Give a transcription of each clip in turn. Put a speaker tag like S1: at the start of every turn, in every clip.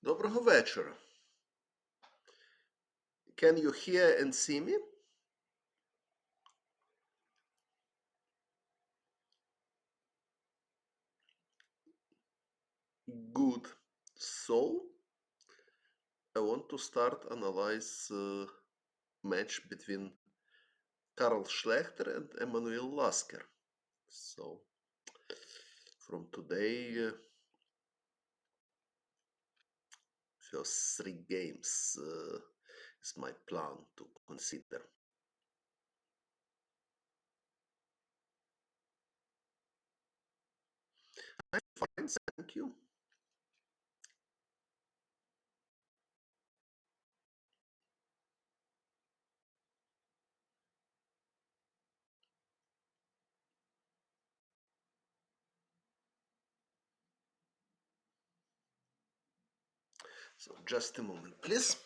S1: Доброго вечора. Can you hear and see me? Good. So, I want to start analyze match between Karl Schlechter and Emanuel Lasker. So, from today, first three games is my plan to consider. I'm fine, thank you. So, just a moment, please.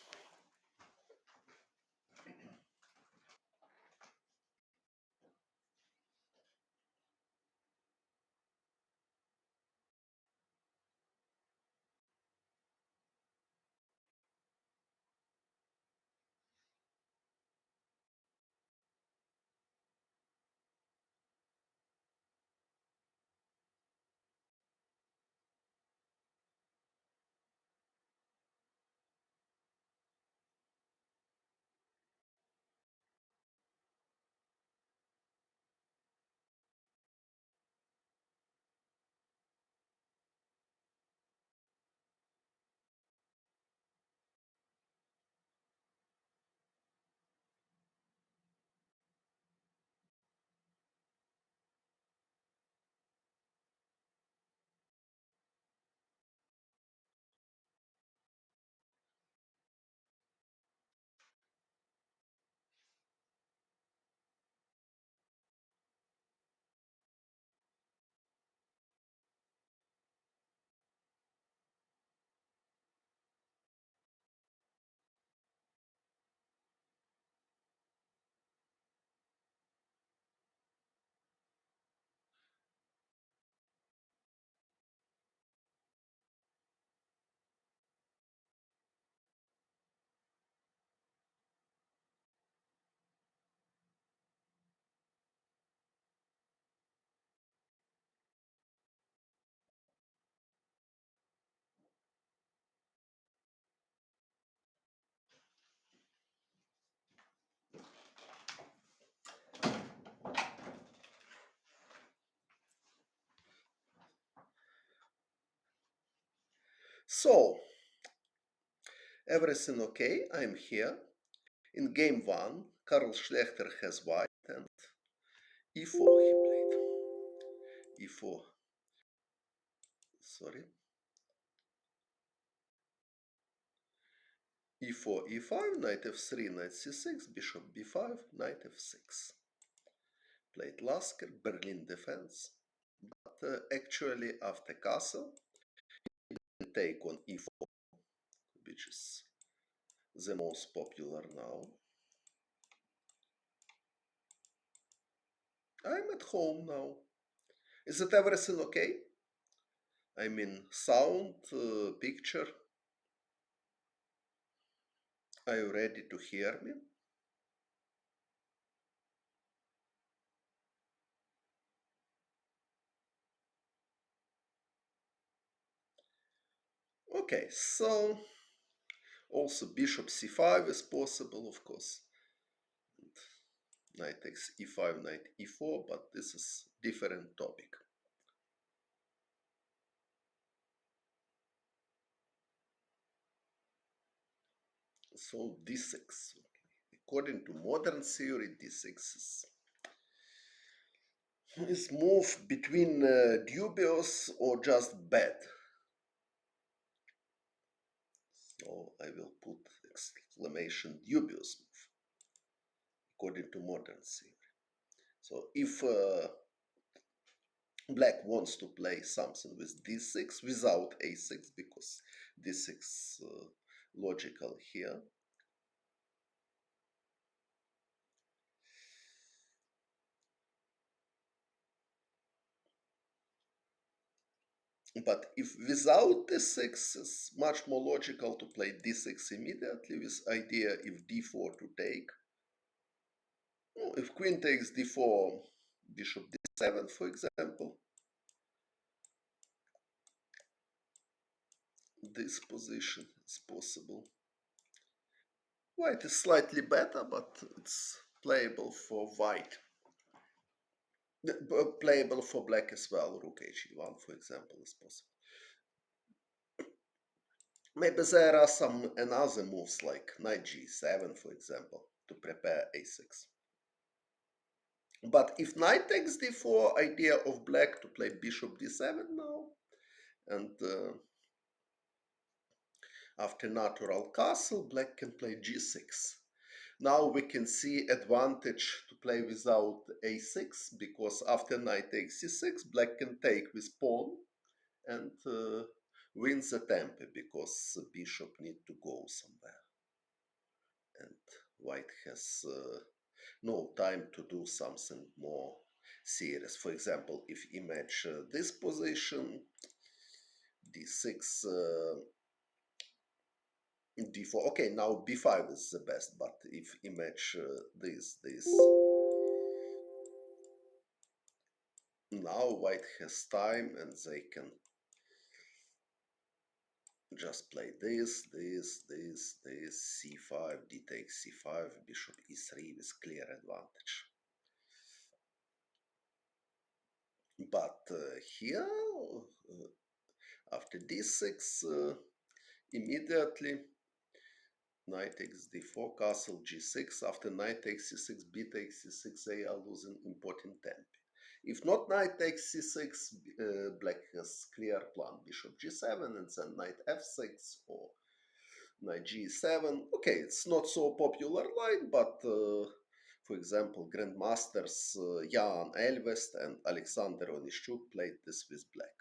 S1: So, everything okay? I'm here. In game one, Karl Schlechter has white and e4 he played. E4. Sorry. E4, E5, knight F3, knight C6, bishop B5, knight F6. Played Lasker, Berlin defense. But actually after castle, take on E4, which is the most popular now. I'm at home now. Is it everything okay? I mean, sound, picture. Are you ready to hear me? Okay, so also bishop c5 is possible, of course. Knight takes e5, knight e4, but this is different topic. So d6. According to modern theory, d6 is move between dubious or just bad. So I will put exclamation dubious move, according to modern theory. So if black wants to play something with d6 without a6, because d6 logical here, But if without d6, it's much more logical to play d6 immediately with idea if d4 to take. If queen takes d4, bishop d7, for example, this position is possible. White is slightly better, but it's playable for white. Playable for black as well. Rook h1, for example, is possible. Maybe there are some another moves like knight g7, for example, to prepare a6. But if knight takes d4, idea of black to play bishop d7 now, and after natural castle, black can play g6. Now we can see advantage to play without a6, because after knight takes c6, black can take with pawn and win the tempo, because the bishop need to go somewhere. And white has no time to do something more serious. For example, if image this position, d6, d4. Okay, now b5 is the best, but if image this, now white has time and they can just play this, c5, d takes c5, bishop e3 with clear advantage. But here, after d6, immediately knight takes d4, castle g6. After knight takes c6, b takes c6, they are losing important tempo. If not knight takes c6, black has clear plan, bishop g7 and then knight f6 or knight g7. Okay, it's not so popular line, but for example, grandmasters Jan Elvest and Alexander Onishchuk played this with black.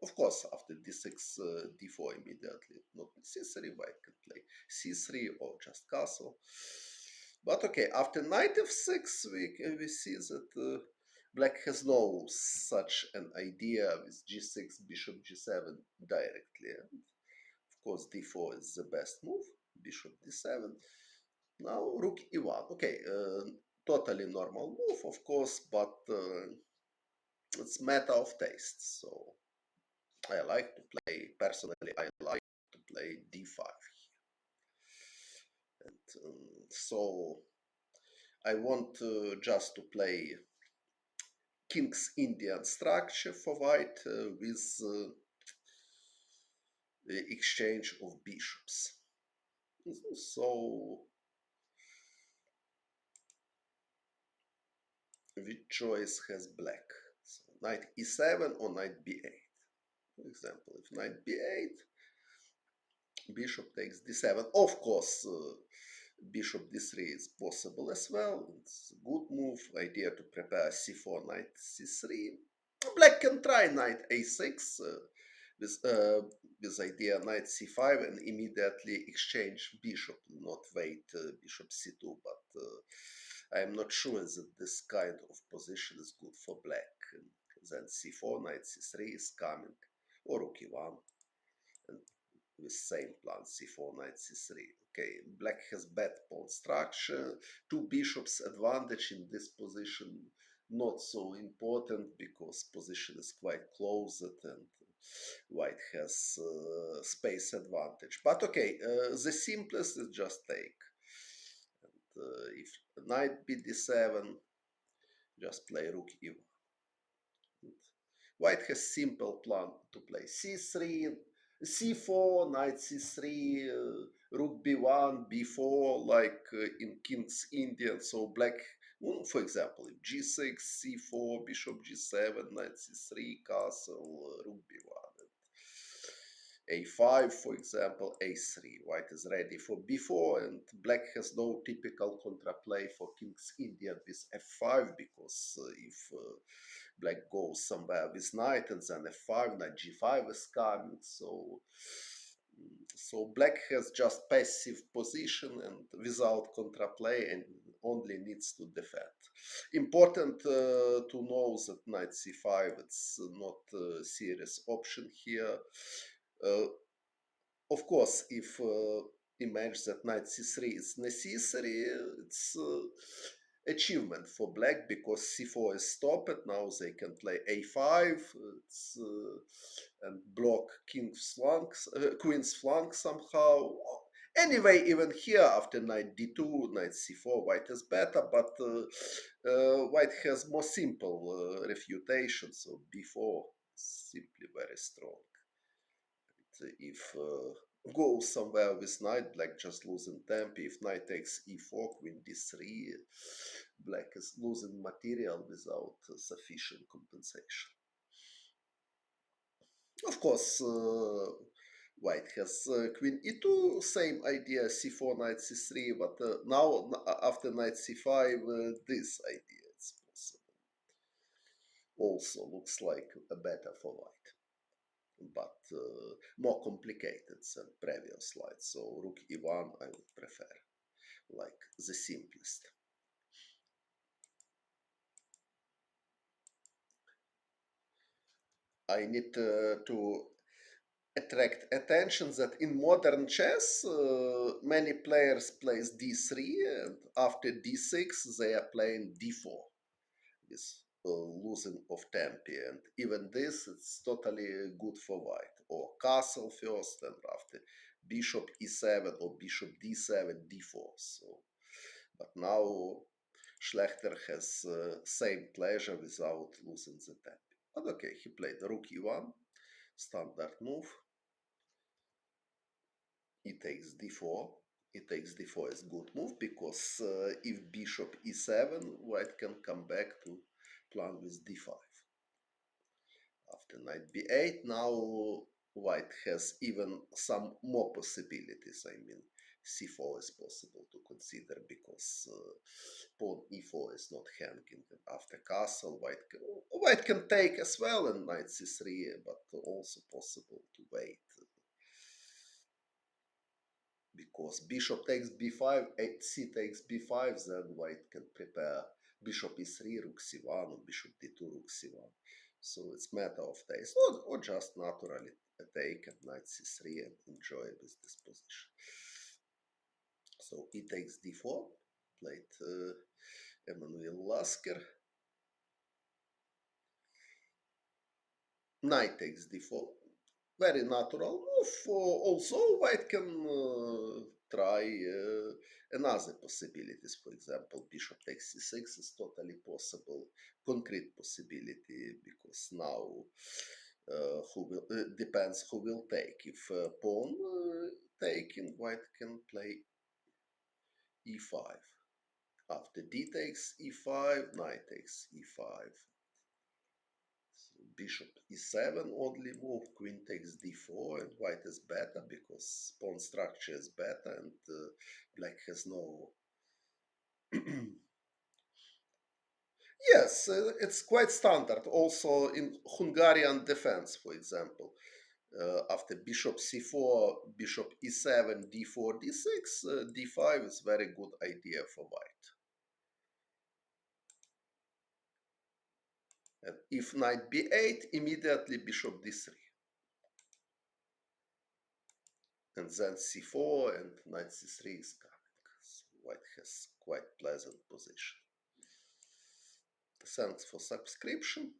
S1: Of course, after d6, d4 immediately, not c3, white can play c3 or just castle. But okay, after knight f6, we see that black has no such an idea with g6, bishop g7 directly. And of course, d4 is the best move, bishop d7. Now rook e1. Okay, totally normal move, of course, but it's matter of taste. So I like to play, personally, I like to play d5. And so I want just to play King's Indian structure for white with the exchange of bishops. So which choice has black? So knight e7 or knight b8? For example, if knight b8, bishop takes d7. Of course, bishop d3 is possible as well. It's a good move. Idea to prepare c4, knight c3. Black can try knight a6 with idea knight c5 and immediately exchange bishop, not wait bishop c2. But I am not sure that this kind of position is good for black. And then c4, knight c3 is coming, or rook e1. And with same plan, c4, knight c3. Okay, black has bad pawn structure, two bishops advantage in this position, not so important because position is quite closed and white has space advantage. But okay, the simplest is just take. And if knight bd7, just play rook e1. White has simple plan to play c3, c4, knight c3, rook b1, b4, like in King's Indian. So black, well, for example, if g6, c4, bishop g7, knight c3, castle, rook b1. A5, for example, a3. White is ready for b4, and black has no typical contraplay for King's Indian with f5, because if black goes somewhere with knight and then f5, knight g5 is coming. So black has just passive position and without contraplay, and only needs to defend. Important to know that knight c5, it's not a serious option here. Uh, of course, if image that knight c3 is necessary, it's achievement for black because c4 is stopped. Now they can play a5 and block king's flanks, queen's flank somehow. Anyway, even here after knight d2, knight c4, white is better, but white has more simple refutation, so b4 is simply very strong. If goes somewhere with knight, black just losing tempo. If knight takes e4, queen d3, black is losing material without sufficient compensation. Of course, white has queen e2, same idea, c4, knight c3, but now after knight c5, this idea is possible. Also looks like a better for white, but more complicated than previous slides. So rook e1 I would prefer, like the simplest. I need to attract attention that in modern chess many players plays d3 and after d6 they are playing d4 with losing of tempo, and even this it's totally good for white, or castle first and after bishop e7 or bishop d7 d4. So but now Schlechter has same pleasure without losing the tempo. But okay, he played rook e1, standard move. E takes d4. E takes d4 is good move because if bishop e7, white can come back to plan with d5. After knight b8, now white has even some more possibilities. I mean, c4 is possible to consider because pawn e4 is not hanging. After castle, white can take as well and knight c3, but also possible to wait. Because bishop takes b5, c takes b5, then white can prepare bishop e3, rook c1, or bishop d2, rook c1. So it's matter of taste, or just naturally take at knight c3 and enjoy with this position. So e takes d4, played Emmanuel Lasker. Knight takes d4, very natural move. Also, white can try another possibilities. For example, bishop takes c6 is totally possible, concrete possibility, because now who will depends who will take. If pawn taking, white can play e5. After d takes e5, knight takes e5. Bishop e7 only move, queen takes d4, and white is better because pawn structure is better and black has no. Yes, it's quite standard also in Hungarian defense, for example. After bishop c4, bishop e7, d4, d6, d5 is very good idea for white. And if knight b8, immediately bishop d3. And then c4 and knight c3 is coming. So white has quite pleasant position. Thanks for subscription.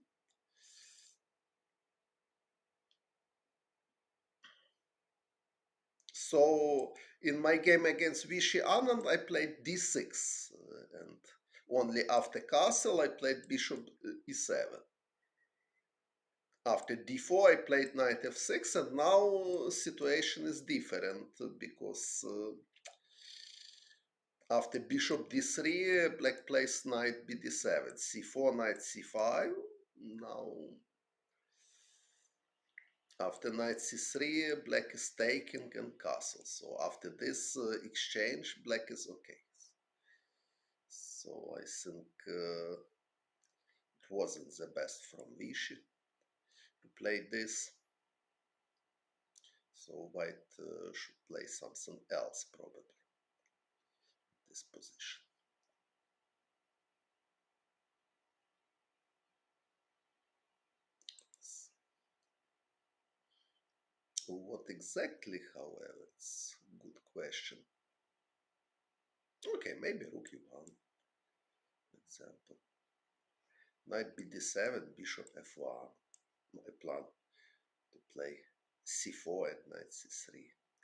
S1: So in my game against Vichy Anand, I played d6, and only after castle I played bishop e7. After d4 I played knight f6, and now situation is different because after bishop d3, black plays knight bd7, c4, knight c5. Now, after knight c3, black is taking and castle. So after this exchange, black is okay. So I think it wasn't the best from Vichy to play this. So white should play something else probably, this position. What exactly, however, it's a good question. Okay, maybe rook e1, example. Knight b7, bishop f1. My plan to play c4 and knight c3.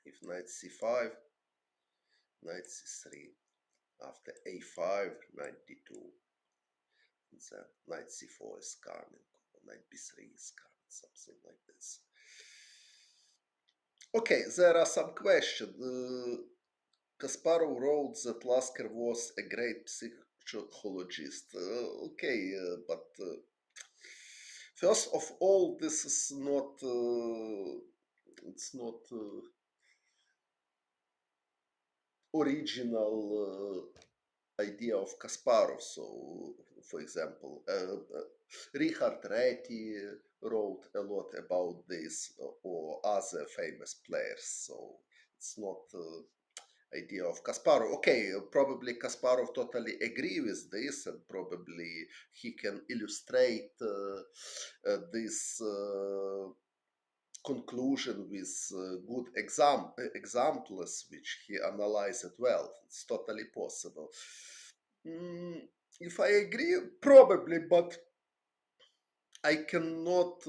S1: If knight c5, knight c3. After a5, knight d2. And then knight c4 is coming, or knight b3 is coming, something like this. Okay, there are some questions. Kasparov wrote that Lasker was a great psychologist. Okay, but first of all, this is not. It's not original idea of Kasparov. So, for example, Richard Reti wrote a lot about this, or other famous players. So it's not idea of Kasparov. Okay, probably Kasparov totally agree with this, and probably he can illustrate this conclusion with good examples which he analyzed well. It's totally possible. Mm, if I agree, probably, but I cannot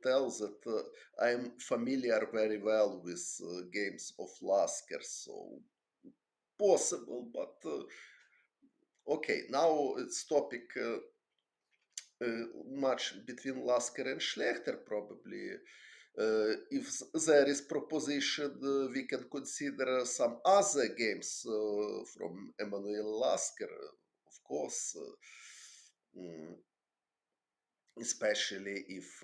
S1: tell that I'm familiar very well with games of Lasker, so possible, but okay, now it's topic match between Lasker and Schlechter, probably. If there is proposition, we can consider some other games from Emanuel Lasker, of course, especially if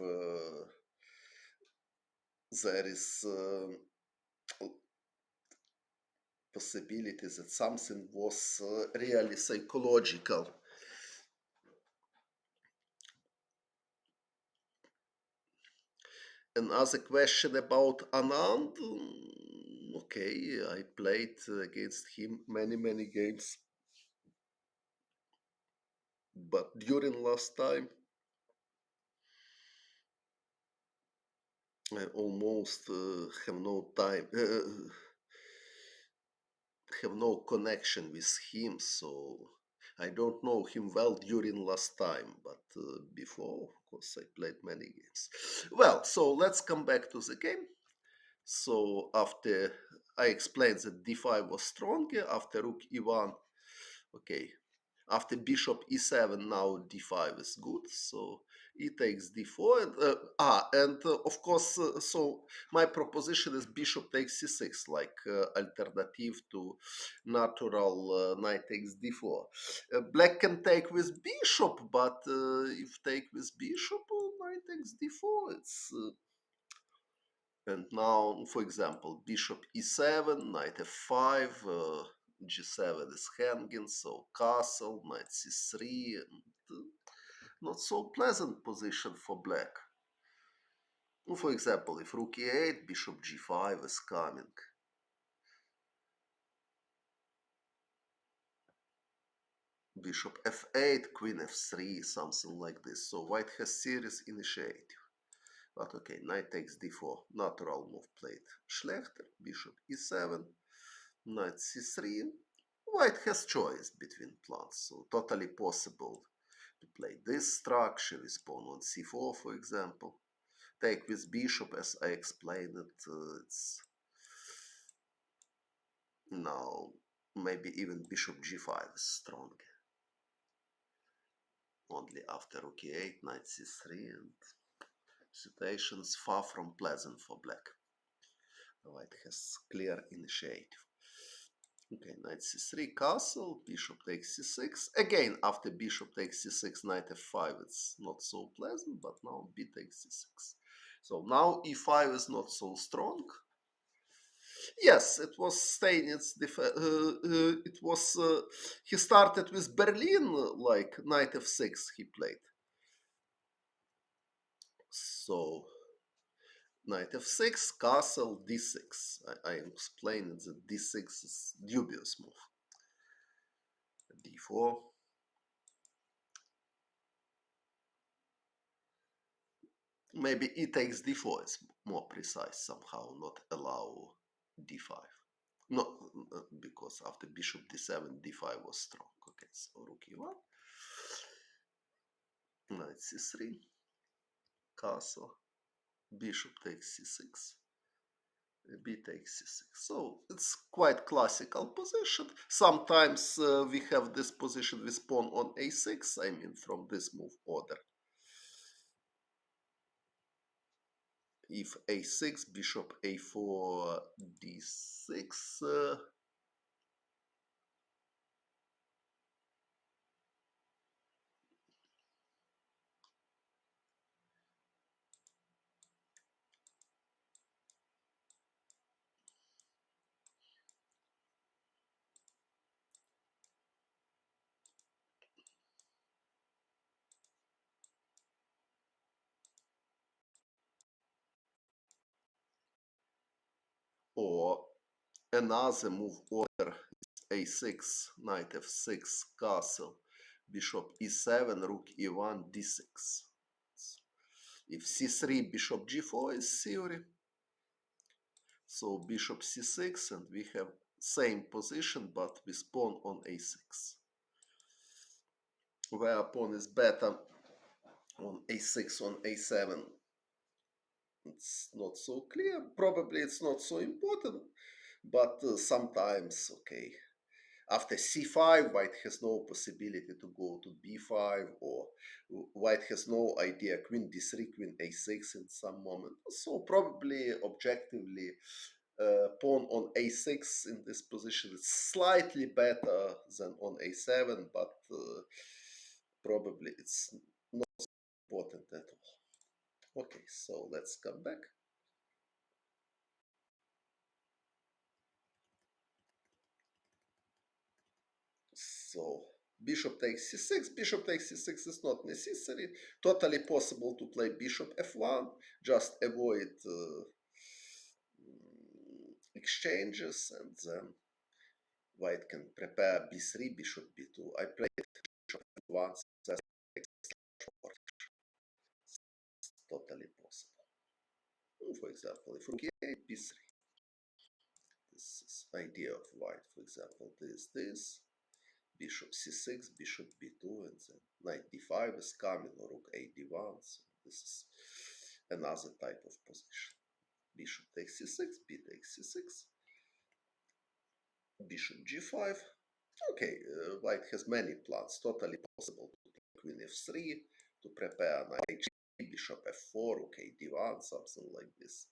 S1: there is possibility that something was really psychological. Another question about Anand. Okay, I played against him many games, but during last time I almost have no time, have no connection with him, so I don't know him well during last time, but before, of course, I played many games. Well, so let's come back to the game. So after I explained that d5 was stronger, after rook e1, okay, after bishop e7, now d5 is good, so e takes d4, and of course, so my proposition is bishop takes c6, like alternative to natural knight takes d4. Black can take with bishop, but if take with bishop, knight takes d4, it's and now, for example, bishop e7, knight f5, g7 is hanging, so castle, knight c3, and not so pleasant position for black. For example, if rook e8, bishop g5 is coming. Bishop f8, queen f3, something like this. So white has serious initiative. But okay, knight takes d4, natural move played. Schlechter, bishop e7, knight c3. White has choice between plans, so totally possible to play this structure with pawn on c4, for example. Take with bishop, as I explained it. It's now maybe even bishop g5 is strong. Only after rook e8, knight c3, and situations far from pleasant for black. White has clear initiative. Okay, knight c3, castle, bishop takes c6. Again, after bishop takes c6, knight f5, it's not so pleasant, but now b takes c6. So now e5 is not so strong. Yes, it was Steinitz. It was he started with Berlin, like knight f6 he played. So knight f6, castle d6. I am explaining that d6 is dubious move. d4. Maybe e takes d4 is more precise somehow, not allow d5. No, because after bishop d7, d5 was strong. Okay, so rook e1, knight c3, castle, bishop takes c6, b takes c6. So it's quite classical position. Sometimes we have this position with pawn on a6, I mean from this move order. If a6, bishop a4, d6, or another move order is a6, knight f6, castle, bishop e7, rook e1, d6. If c3, bishop g4 is theory, so bishop c6, and we have same position but with pawn on a6. Where pawn is better on a6, on a7, it's not so clear. Probably it's not so important, but sometimes, okay. After c5, white has no possibility to go to b5, or white has no idea queen d3, queen a6 in some moment. So probably objectively, pawn on a6 in this position is slightly better than on a7, but probably it's not important at all. Okay, so let's come back. So bishop takes c6, bishop takes c6 is not necessary. Totally possible to play bishop f1, just avoid exchanges, and then white can prepare b3, bishop b2. I played bishop f1, that's totally possible. For example, if rook e8, b3. This is idea of white. For example, this, bishop c6, bishop b2, and then knight d5 is coming, or rook a d1. So this is another type of position. Bishop takes c6, b takes c6, bishop g5. Okay, white has many plans. Totally possible to play queen f3 to prepare knight h, bishop f4, rook a d1, something like this.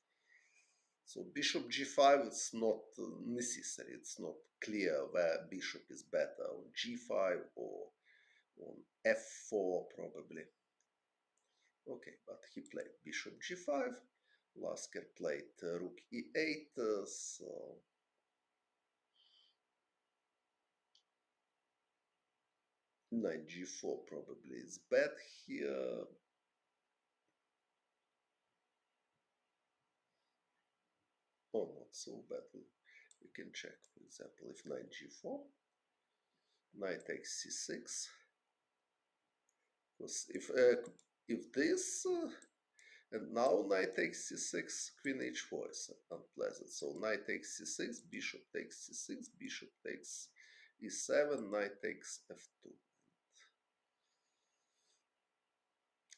S1: So bishop g5, it's not necessary. It's not clear where bishop is better, on g5 or on f4 probably. Okay, but he played bishop g5. Lasker played rook e8, so knight g4 probably is bad here. Oh, not so bad. We can check, for example, if knight g4, knight takes c6. Because if this and now knight takes c6, queen h4 is unpleasant. So knight takes c6, bishop takes c6, bishop takes e7, knight takes f2.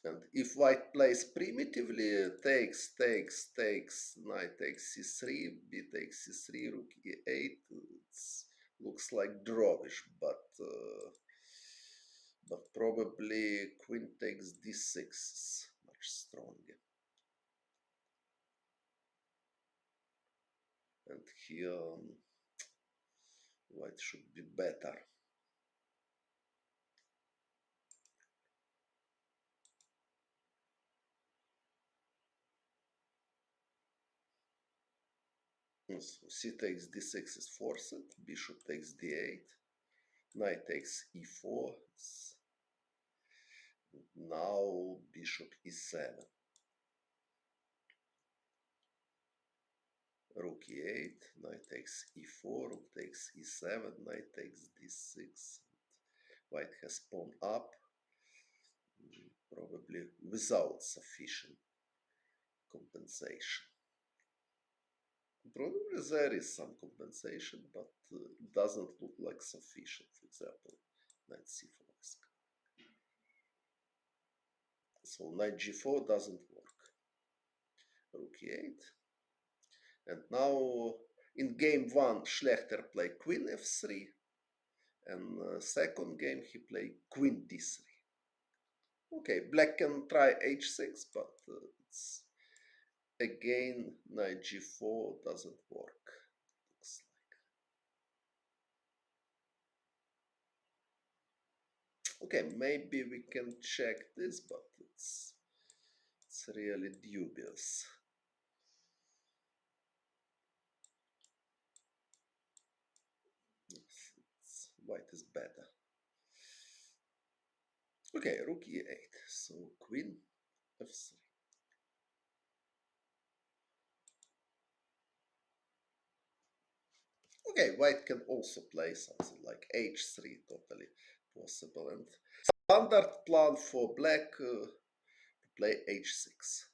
S1: And if white plays primitively, takes, knight takes c3, b takes c3, rook e8, it looks like drawish, but probably queen takes d6 is much stronger. And here white should be better. So c takes d6 is forced, bishop takes d8, knight takes e4, now bishop e7, rook e8, knight takes e4, rook takes e7, knight takes d6, white has pawn up, probably without sufficient compensation. Probably there is some compensation, but it doesn't look like sufficient. For example, knight c4 is coming. So knight g4 doesn't work. Rook e8. And now in game 1, Schlechter played queen f3. And second game he played queen d3. Okay, black can try h6, but it's again knight g4 doesn't work. Looks like. Okay, maybe we can check this, but it's really dubious. White is better. Okay, rook e8. So queen f3. Okay, white can also play something like h3, totally possible. And standard plan for black to play h6.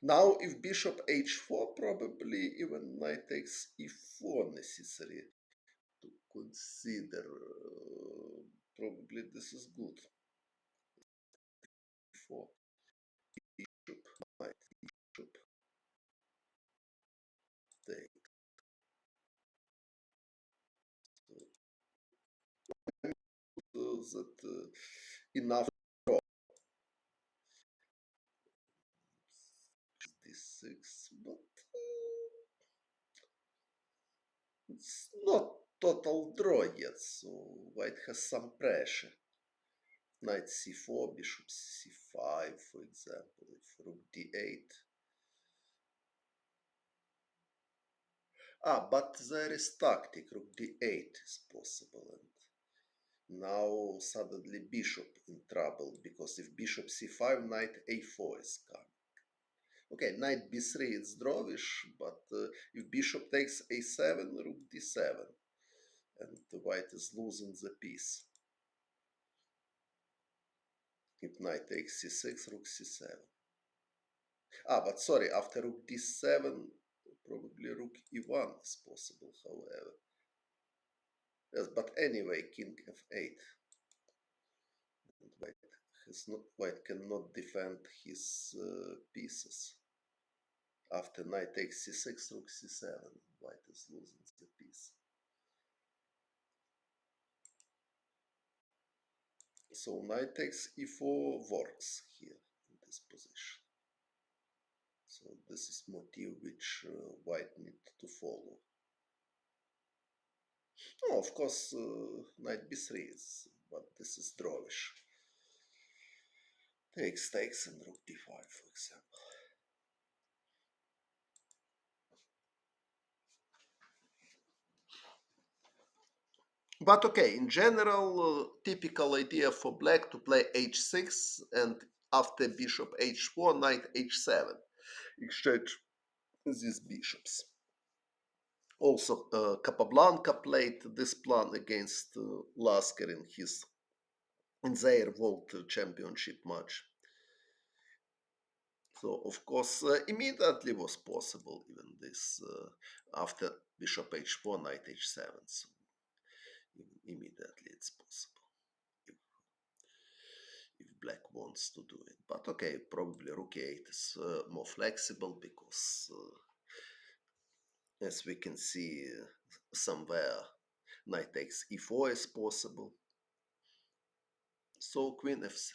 S1: Now if bishop h4, probably even knight takes e4 necessary to consider. Probably this is good. For bishop, knight, bishop, take. So that enough d6, but it's not total draw yet, so white has some pressure. Knight c4, bishop c5, for example, if rook d8. But there is tactic, rook d8 is possible, and now suddenly bishop in trouble, because if bishop c5, knight a4 is coming. Okay, knight b3 is drawish, but if bishop takes a7, rook d7, and white is losing the piece. If knight takes c6, rook c7. But sorry, after rook d7, probably rook e1 is possible, however. Yes, but anyway, king f8. And white cannot defend his pieces. After knight takes c6, rook c7, white is losing the piece. So knight takes e4 works here in this position. So this is motive which white need to follow. Oh, of course, knight b3 is, but this is drawish. Takes and rook d5, for example. But okay, in general, typical idea for black to play h6 and after bishop h4, knight h7, exchange these bishops. Also, Capablanca played this plan against Lasker in their World Championship match. So, of course, immediately was possible even this after bishop h4, knight h7. So immediately it's possible if black wants to do it. But okay, probably rook e8 is more flexible because as we can see somewhere knight takes e4 is possible. So queen f3.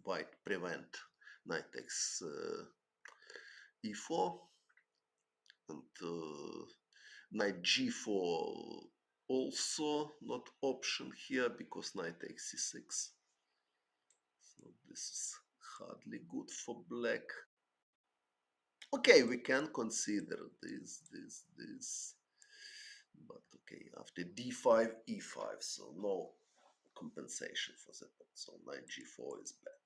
S1: White prevent knight takes e4 and knight g4 also not option here because knight takes c6. So this is hardly good for black. Okay, we can consider this. But okay, after d5, e5, so no compensation for that. So knight g4 is bad.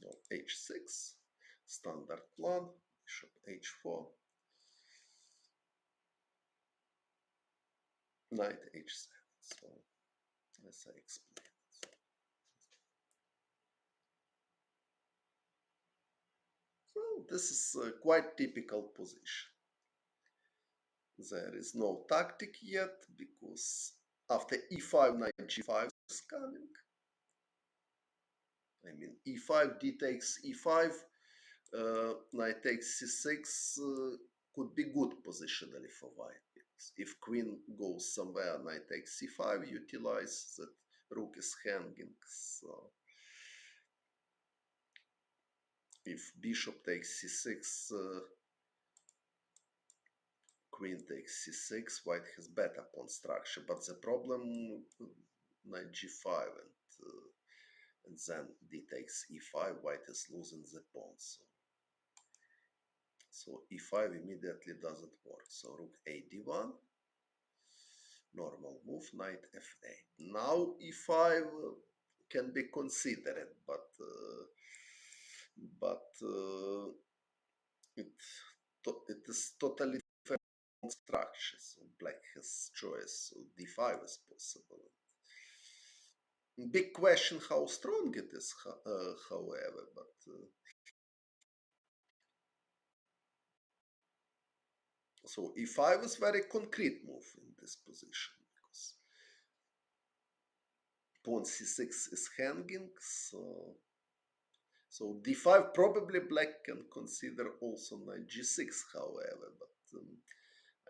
S1: Now h6, standard plan, bishop h4, knight h7. So as I explained. So this is a quite typical position. There is no tactic yet because after e5, knight g5 is coming. I mean, e5, d takes e5, knight takes c6 could be good positionally for white. Because if queen goes somewhere, knight takes c5, utilize that rook is hanging. So if bishop takes c6, queen takes c6, white has better pawn structure. But the problem, knight g5 and then d takes e5, white is losing the pawn. So e5 immediately doesn't work. So rook a d1, normal move, knight f8. Now e5 can be considered, but it it is totally different structure. So black has choice. So d5 is possible. Big question how strong it is, however, but so e5 is very concrete move in this position because pawn c6 is hanging, so d5 probably black can consider also knight g6, however, but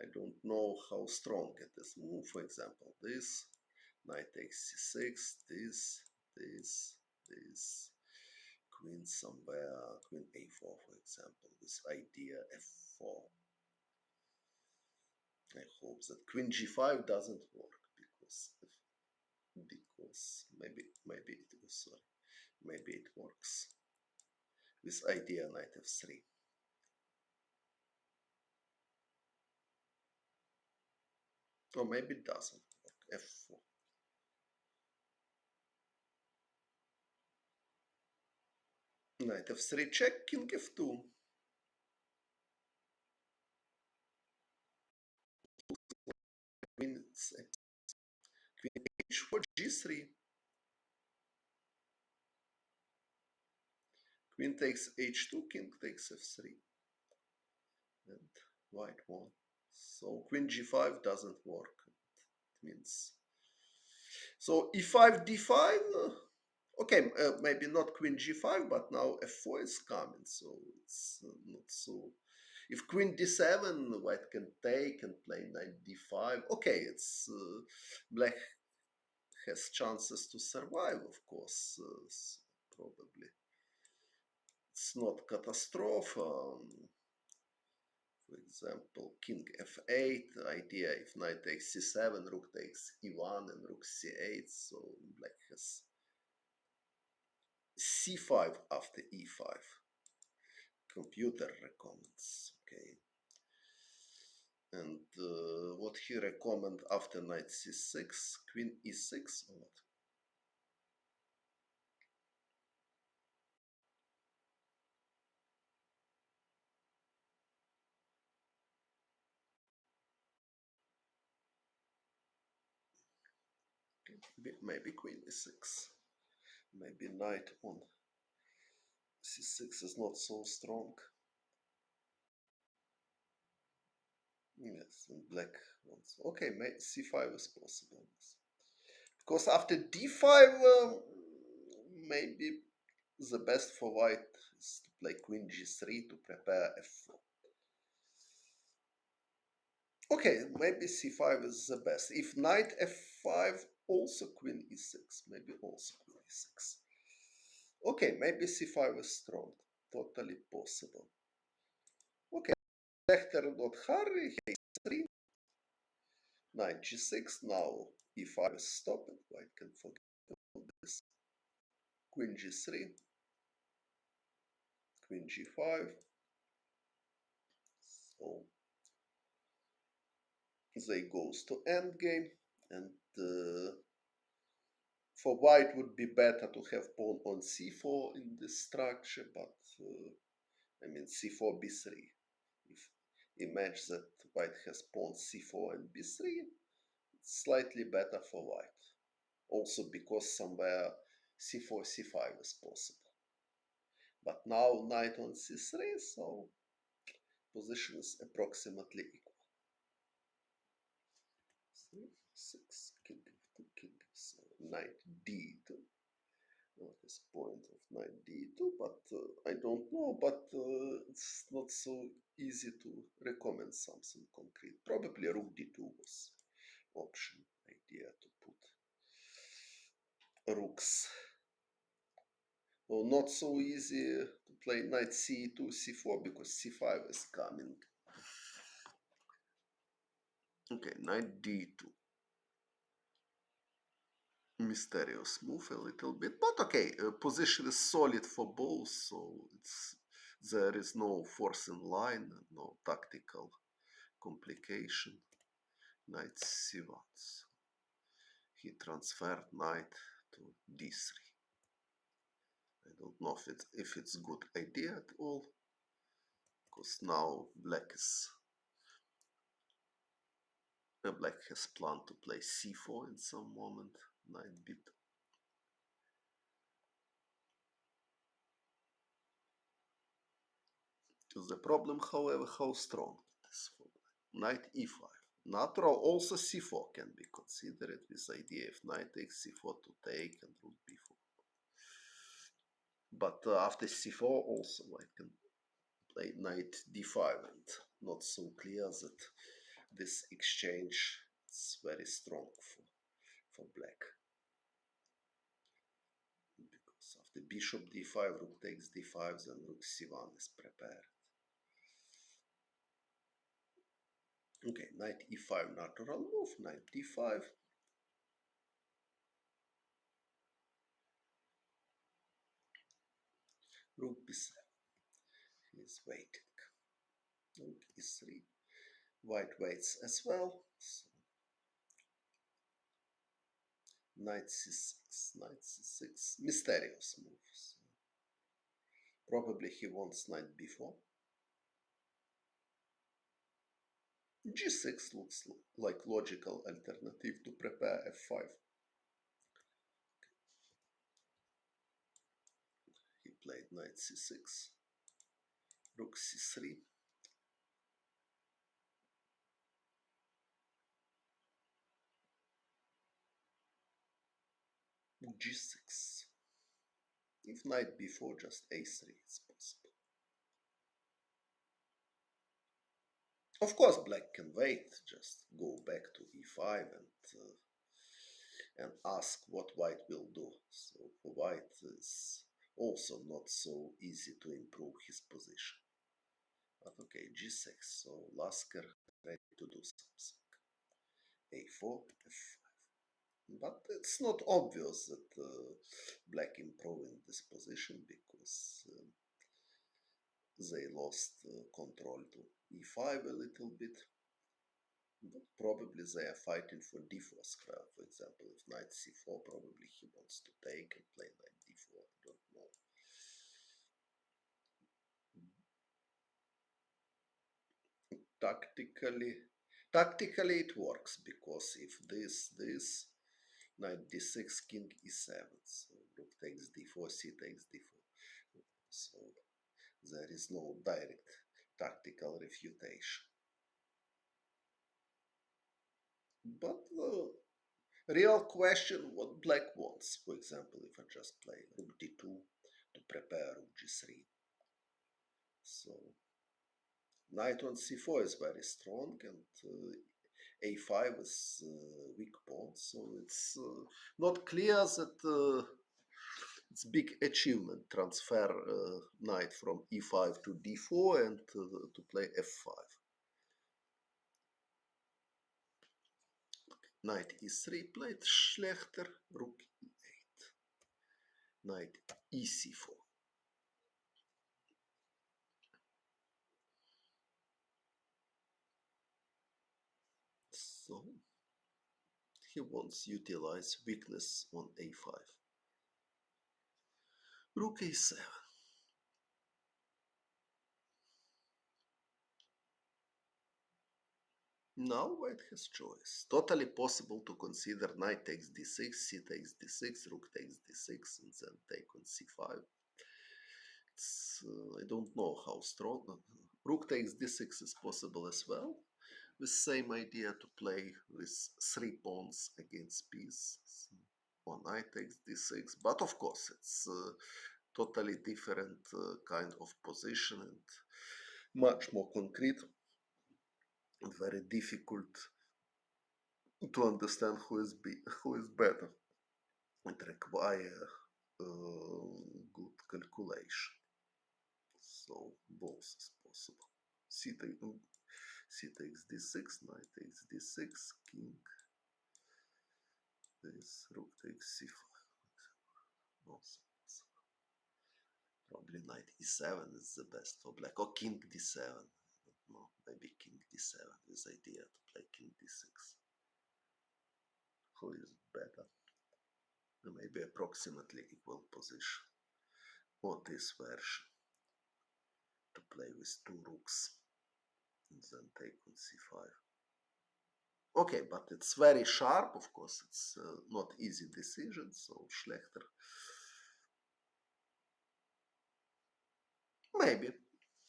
S1: I don't know how strong it is. For example, this knight takes c6, this, queen somewhere, queen a4, for example, this idea f4. I hope that queen g5 doesn't work because maybe it was sorry, maybe it works. This idea knight f3. Or maybe it doesn't work. f4. Knight f3 check, king f2. Queen queen h4 g3. Queen takes h2, king takes f3. And white won. So queen g5 doesn't work. It means so e5 d5. Okay, maybe not queen g5, but now f4 is coming, so it's not so. If queen d7, white can take and play knight d5. Okay, it's black has chances to survive, of course. So probably it's not catastrophe. For example, king f8, idea if knight takes c7, rook takes e1 and rook c8, so black has c5 after e5. Computer recommends, okay. And what he recommend after knight c6, queen e6 or what? Okay. Maybe queen e6. Maybe knight on c6 is not so strong. Yes, and black wants. Okay, c5 is possible. Because after d5, maybe the best for white is to play queen g3 to prepare f4. Okay, maybe c5 is the best. If knight f5, also queen e6, maybe also queen e6. Okay, maybe c5 is strong, totally possible. Okay, Schlechter not hurry, a3, knight g6, now e5 is stopped, white can forget this. Queen g3, queen g5, so they goes to endgame, and for white would be better to have pawn on c4 in this structure, but I mean c4 b3. If imagine that white has pawn c4 and b3, it's slightly better for white. Also because somewhere c4, c5 is possible. But now knight on c3, so position is approximately equal. 3, 6, king f2, king f7, knight d2. What is point of knight d2? But I don't know. But it's not so easy to recommend something concrete. Probably rook d2 was option idea to put rooks. Well, not so easy to play knight c2, c4 because c5 is coming. Okay, knight d2. Mysterious move a little bit, but okay, position is solid for both, so there is no forcing line, no tactical complication. Knight c1. He transferred knight to d3. I don't know if it's good idea at all, because now black has planned to play c4 in some moment. Knight b2. The problem, however, how strong it is for knight e5. Natural also c4 can be considered with idea if knight takes c4 to take and rook b4. But after c4 also I can play knight d5 and not so clear that this exchange is very strong for black. Because after bishop d5, rook takes d5, then rook c1 is prepared. Okay, knight e5 natural move, knight d5. Rook b7. He is waiting. Rook e3. White waits as well. So knight c6, knight c6. Mysterious moves. Probably he wants knight b4. g6 looks like logical alternative to prepare f5. He played knight c6, rook c3, g6. If knight b4, just a3 is possible. Of course, black can wait, just go back to e5 and ask what white will do. So for white is also not so easy to improve his position. But okay, g6, so Lasker ready to do something. a4, f5. But it's not obvious that black improving this position because they lost control to e5 a little bit. But probably they are fighting for d4 square. For example, if knight c4, probably he wants to take and play knight d4. I don't know. Tactically it works because if this knight d6, king e7, so rook takes d4, c takes d4. So there is no direct tactical refutation. But the real question what black wants, for example, if I just play rook d2 to prepare rook g3. So knight on c4 is very strong and a5 is weak pawn, so it's not clear that it's big achievement transfer knight from e5 to d4 and to play f5. Knight e3 played Schlechter, rook e8, knight ec4. So he wants to utilize weakness on a5. Rook a7. Now white has choice. Totally possible to consider knight takes d6, c takes d6, rook takes d6, and then take on c5. I don't know how strong. Rook takes d6 is possible as well. With same idea to play with 3 pawns against piece. Or knight takes d6, but of course it's totally different kind of position and much more concrete and very difficult to understand who is better. It requires good calculation. So both is possible. C, c takes d6, knight takes d6, king this, rook takes c5. Also possible. Probably knight e7 is the best for black, or king d7. I don't know, maybe king d7 is idea to play king d6. Who is better? Maybe approximately equal position. Or this version to play with 2 rooks and then take on c5. Okay, but it's very sharp, of course, it's not easy decision, so Schlechter.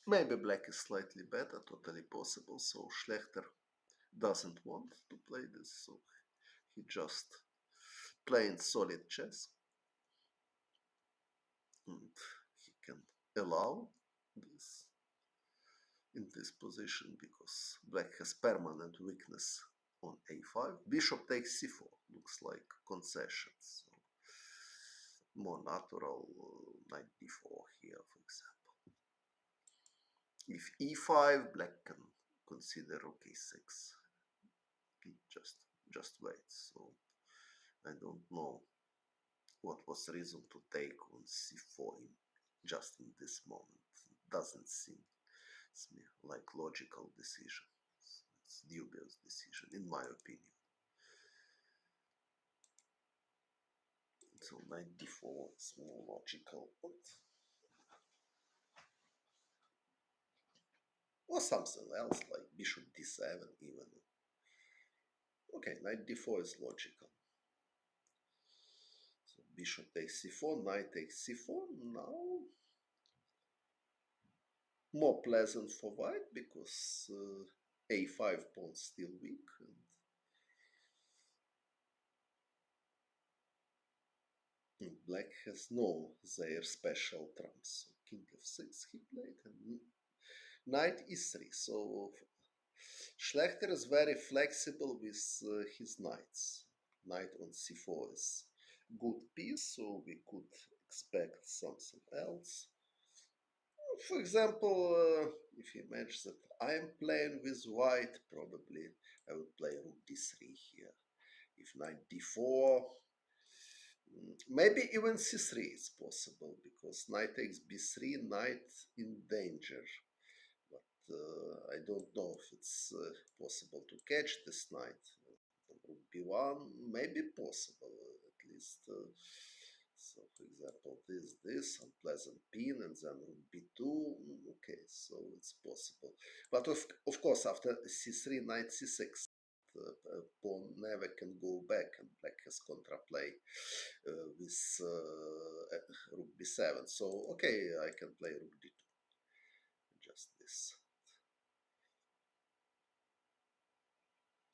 S1: Maybe black is slightly better, totally possible, so Schlechter doesn't want to play this, so he just playing solid chess. And he can allow this in this position because black has permanent weakness on a5. Bishop takes c4, looks like concessions. So more natural knight d4 here, for example. If e5, black can consider rook e6. Just wait. So I don't know what was the reason to take on c4 just in this moment. It doesn't seem like logical decision. It's dubious decision, in my opinion. So knight d4 is more logical, or something else like bishop d7 even. Okay, knight d4 is logical. So bishop takes c4, knight takes c4. Now more pleasant for white because a5 pawn still weak. And black has no their special trumps. So king f6 he played and knight e3. So Schlechter is very flexible with his knights. Knight on c4 is good piece, so we could expect something else. For example, if you imagine that I am playing with white, probably I would play rook d3 here. If knight d4, maybe even c3 is possible because knight takes b3, knight in danger. But I don't know if it's possible to catch this knight. Rook b1, maybe possible at least. So, for example, this unpleasant pin, and then rook b2. Okay, so it's possible. But of course, after c3, knight c6, pawn never can go back, and black has contraplay with rook b7. So, okay, I can play rook d2. Just this.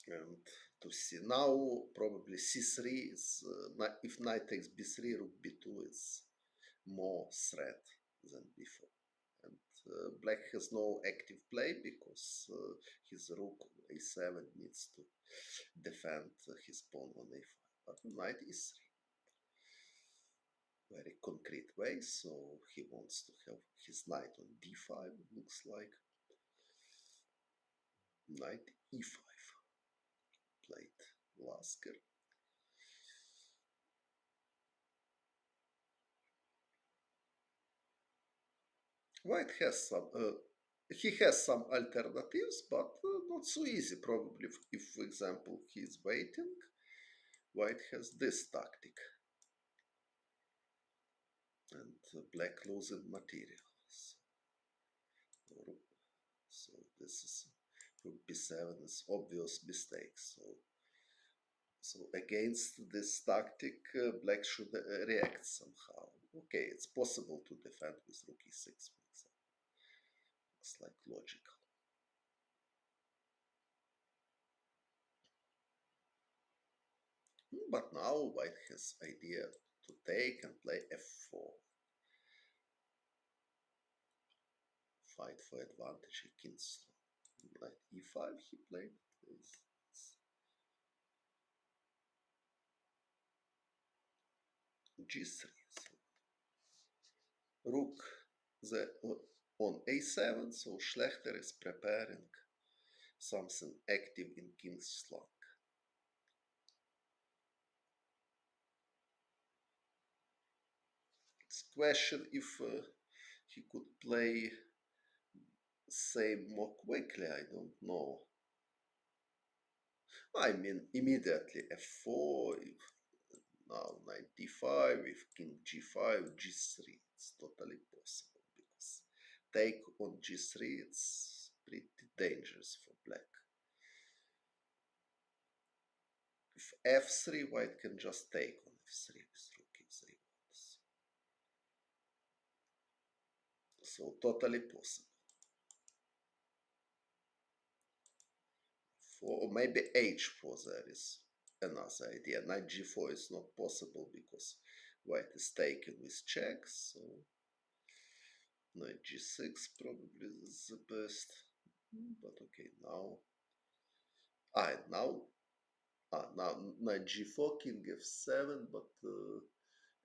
S1: And to see now, probably c3 is, if knight takes b3, rook b2 is more threat than before. And black has no active play because his rook a7 needs to defend his pawn on a5. But knight e3. Very concrete way, so he wants to have his knight on d5, looks like. Knight e5. Played Lasker. White has some, he has some alternatives, but not so easy. Probably, if for example he is waiting, White has this tactic, and black losing materials. So this is, rook b7 is obvious mistake. So against this tactic, black should react somehow. Okay, it's possible to defend with rook e6, for example. Looks like logical. But now white has idea to take and play f4. Fight for advantage against knight e5 he played. G3. So rook on a7, so Schlechter is preparing something active in king's flank. It's question if he could play same more quickly, I don't know. I mean, immediately f4, if now knight d5, with king g5, g3, it's totally possible, because take on g3, it's pretty dangerous for black. If f3, white can just take on f3 with rook if they want. So totally possible. Or maybe h4 there is another idea. Knight g4 is not possible because white is taken with checks, so knight g6 probably is the best. But okay, now now knight g4, king f7, but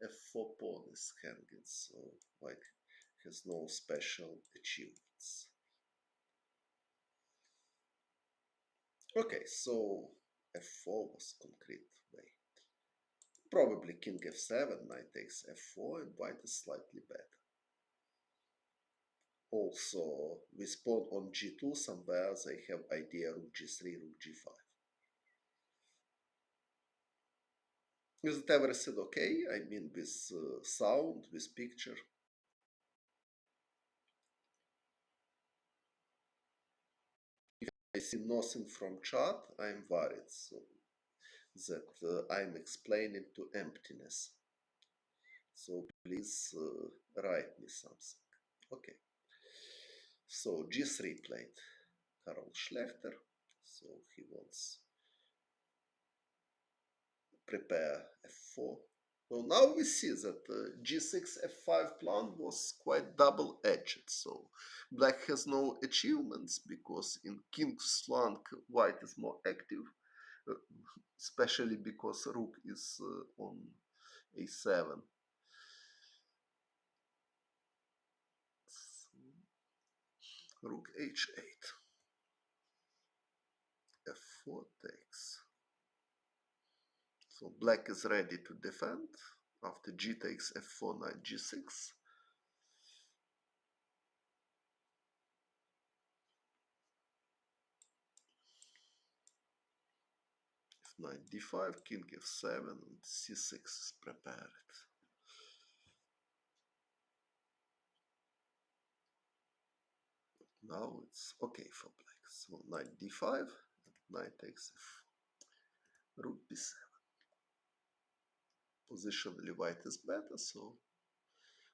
S1: f4 pawn is hanging, so white has no special achievements. Okay, so f4 was concrete way. Probably king f7, knight takes f4, and white is slightly better. Also, with pawn on g2, somewhere they have idea rook g3, rook g5. Is it everything okay? I mean, with sound, with picture? If I see nothing from chat, I'm worried, so that I'm explaining to emptiness. So please write me something. Okay. So g3 played Karl Schlechter. So he wants prepare f4. So now we see that g6 f5 plan was quite double-edged. So black has no achievements because in king's flank white is more active, uh, especially because rook is on a7. Rook h8. f4 takes. So black is ready to defend. After g takes f4, knight g6. If knight d5, king f7, and c6 is prepared. Now it's okay for black. So knight d5, knight takes f, rook b7. Positionally white is better, so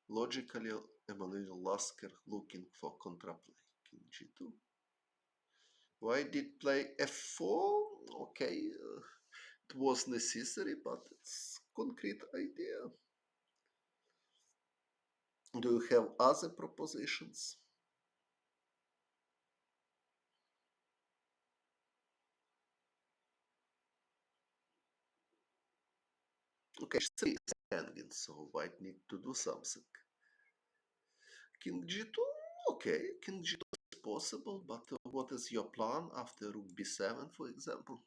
S1: logically Emmanuel Lasker looking for contraplay. King g2. White did play f4. Okay, it was necessary, but it's concrete idea. Do you have other propositions? Okay, h3 is hanging, so white need to do something. King g2, okay, king g2 is possible, but what is your plan after rook b7, for example?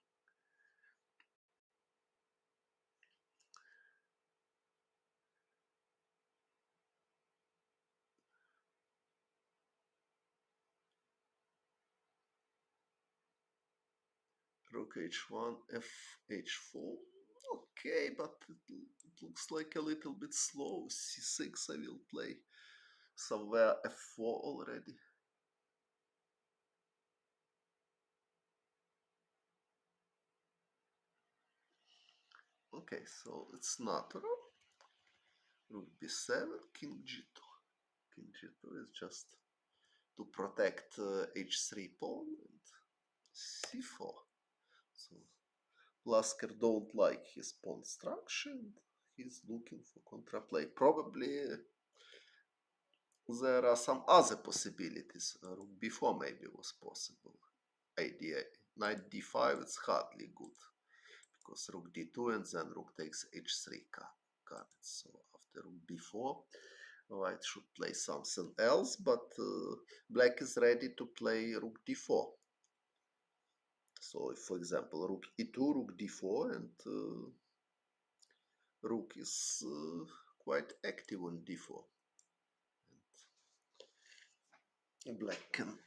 S1: Rook h1, f h4. Okay, but it looks like a little bit slow. c6 I will play somewhere f4 already. Okay, so it's natural. Rook b7, king g2. King g2 is just to protect h3 pawn and c4. So Lasker don't like his pawn structure and he's looking for contraplay. Probably there are some other possibilities. Rook b4 maybe was possible. Idea knight d5 it's hardly good because rook d2 and then rook takes h3 card. So after rook b4, white should play something else, but black is ready to play rook d4. So if, for example, rook e2, rook d4, and rook is quite active on d4. And black can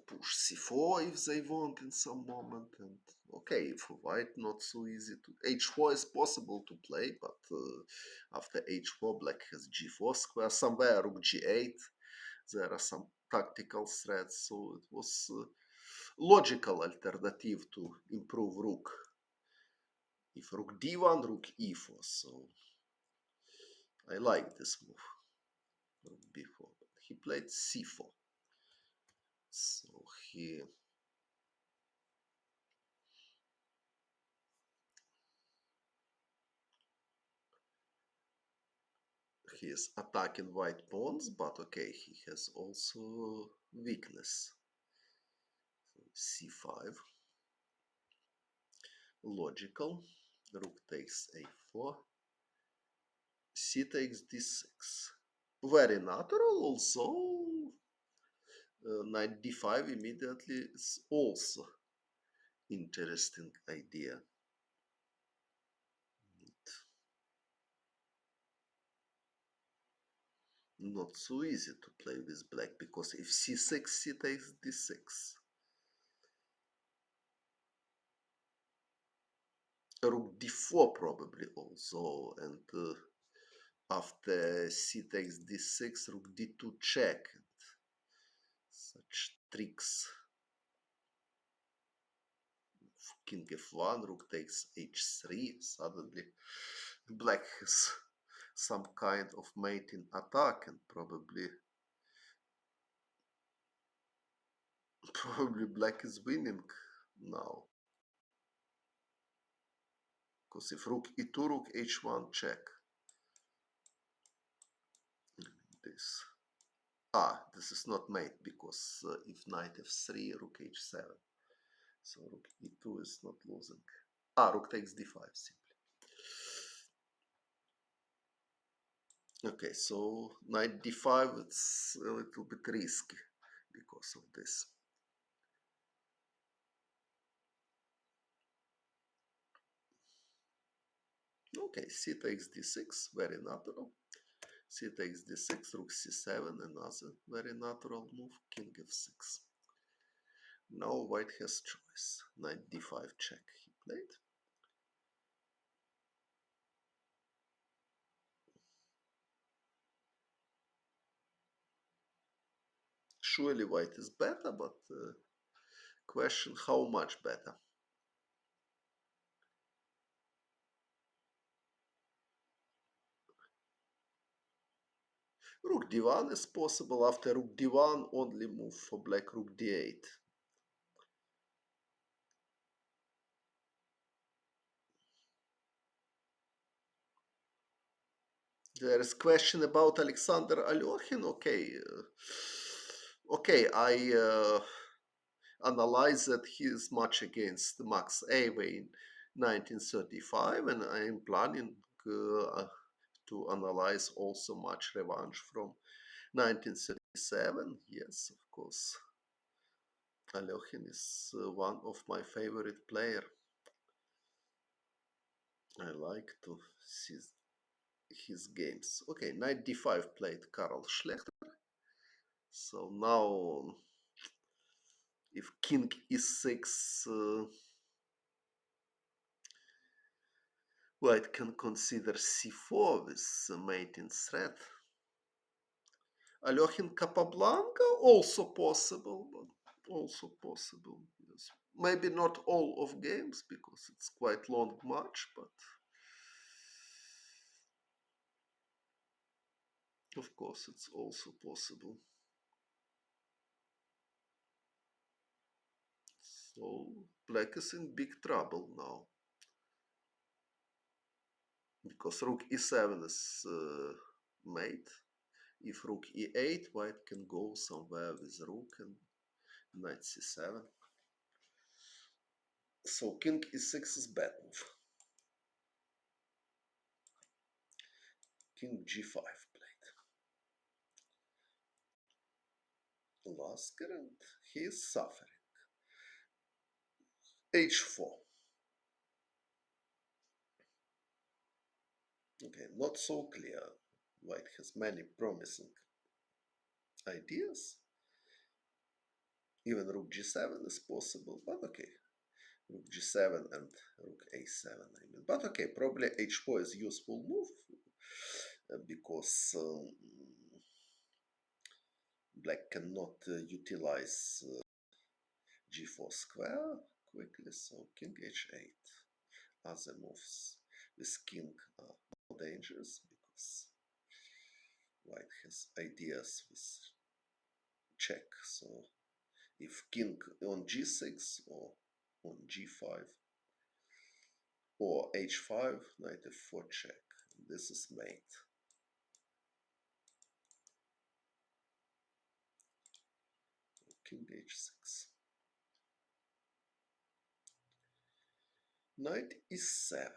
S1: push c4 if they want in some moment. And okay, for white, not so easy to. h4 is possible to play, but after h4, black has g4 square. Somewhere rook g8, there are some tactical threats. So it was logical alternative to improve rook. If rook d1, rook e4. So I like this move. Rook b4. He played c4. So he is attacking white pawns, but okay, he has also weakness. So c5, logical. Rook takes a4. C takes d6. Very natural. Also, knight d5 immediately is also interesting idea. Not so easy to play with black because if c6, c takes d6. Rook d4 probably also, and after c takes d6, rook d2 check. Such tricks. King f1, rook takes h3. Suddenly, black has some kind of mating attack, and probably black is winning now. Because if rook e2, rook h1 check. This. This is not mate because if knight f3, rook h7. So rook e2 is not losing. Rook takes d5 simply. Okay, so knight d5, it's a little bit risky because of this. Okay, c takes d6, very natural. C takes d6, rook c7, another very natural move, king f6. Now white has choice. Knight d5 check he played. Surely white is better, but question how much better. Rook d1 is possible. After rook d1, only move for black rook d8. There is question about Alexander Alyokhin. Okay, I analyze that his match against Max Awe in 1935, and I am planning to analyze also match revanche from 1937. Yes, of course. Alyokhin is one of my favorite player. I like to see his games. Okay, knight d5 played Karl Schlechter. So now, if king e6, white can consider c4 with mating threat. Alyokhin Capablanca, also possible, but also possible. Yes. Maybe not all of games because it's quite long match, but Of course, it's also possible. So black is in big trouble now. Because rook e7 is made. If rook e8, white can go somewhere with rook and knight c7. So king e6 is bad move. King g5 played. Lasker, and he is suffering. h4. Okay, not so clear. White has many promising ideas. Even rook g7 is possible, but okay. Rook g7 and rook a7, I mean. But okay, probably h4 is useful move because black cannot utilize g4 square quickly, so king h8. Other moves with king are more dangerous because white has ideas with check. So if king on g6 or on g5 or h5, knight f4 check. This is mate. King h6. Knight e7.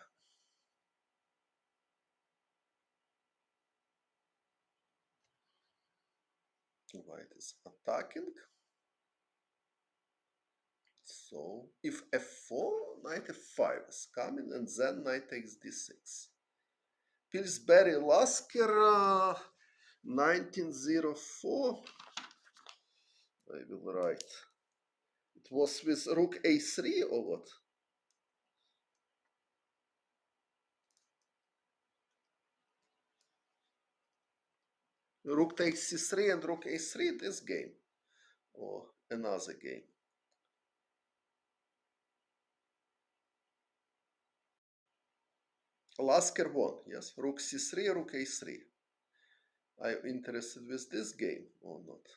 S1: White is attacking. So if f4, knight f5 is coming, and then knight takes d6. Pillsbury Lasker 1904. I will write. It was with rook a3 or what? Rook takes c3 and rook a3 this game or another game. Lasker won, yes. Rook c3, rook a3. Are you interested with this game or not?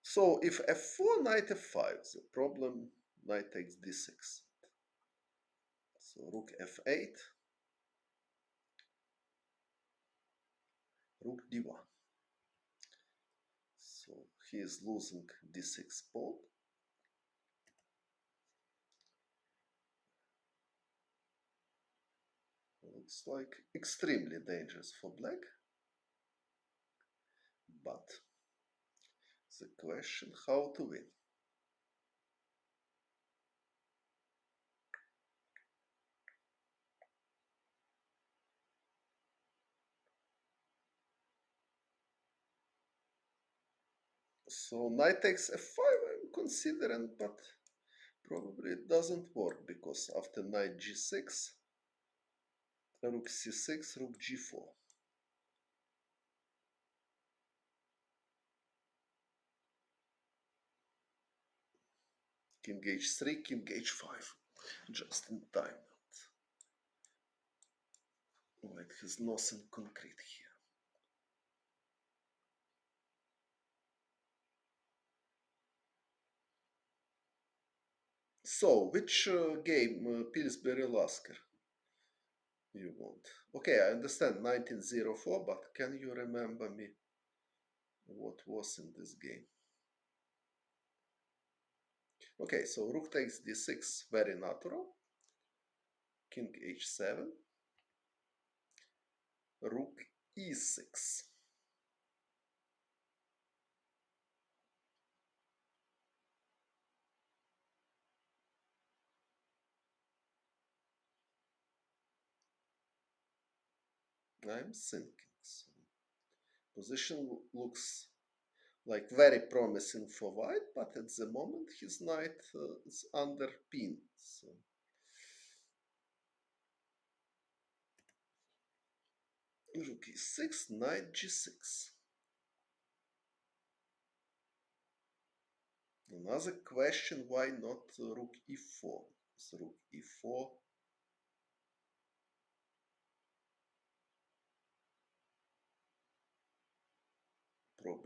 S1: So if f4, knight f5, the problem, knight takes d6. So rook f8, rook d1. So he is losing d6 pawn. Looks like extremely dangerous for black. But the question, how to win? So knight takes f5 I'm considering, but probably it doesn't work because after knight g6, rook c6, rook g4. King h3, king h5. Just in time. White has nothing concrete here. So, which game, Pillsbury Lasker, you want? Okay, I understand 1904, but can you remember me what was in this game? Okay, so rook takes d6, very natural. King h7, rook e6. I'm thinking. So position looks like very promising for white, but at the moment his knight is under pin. So rook e6, knight g6. Another question, why not rook e4? Because rook e4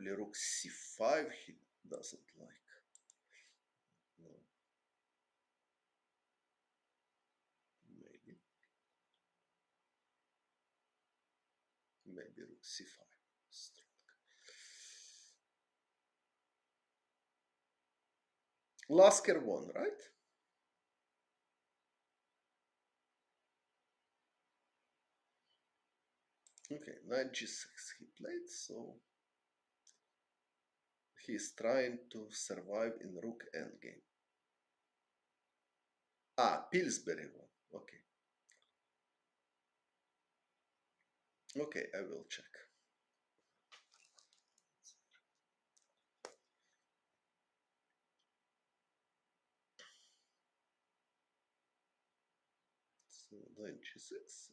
S1: Actually, rook c5 he doesn't like. No. Maybe rook c5. Strong. Lasker won, right? Okay, knight g6 he played, so he's trying to survive in rook endgame. Ah, Pillsbury won. Okay. Okay, I will check. So knight g6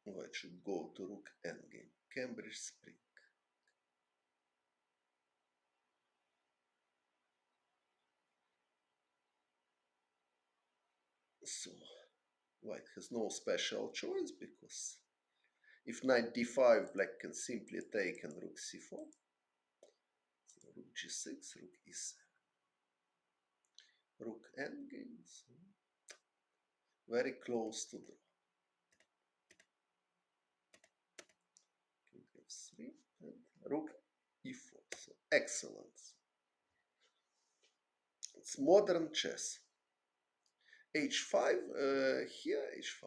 S1: and white should go to rook endgame. Cambridge Spring. So white has no special choice because if knight d5, black can simply take and rook c4. So rook g6, rook e7. Rook endgame. So very close to draw. King f3 and rook e4. So excellent. It's modern chess. h5, here h5.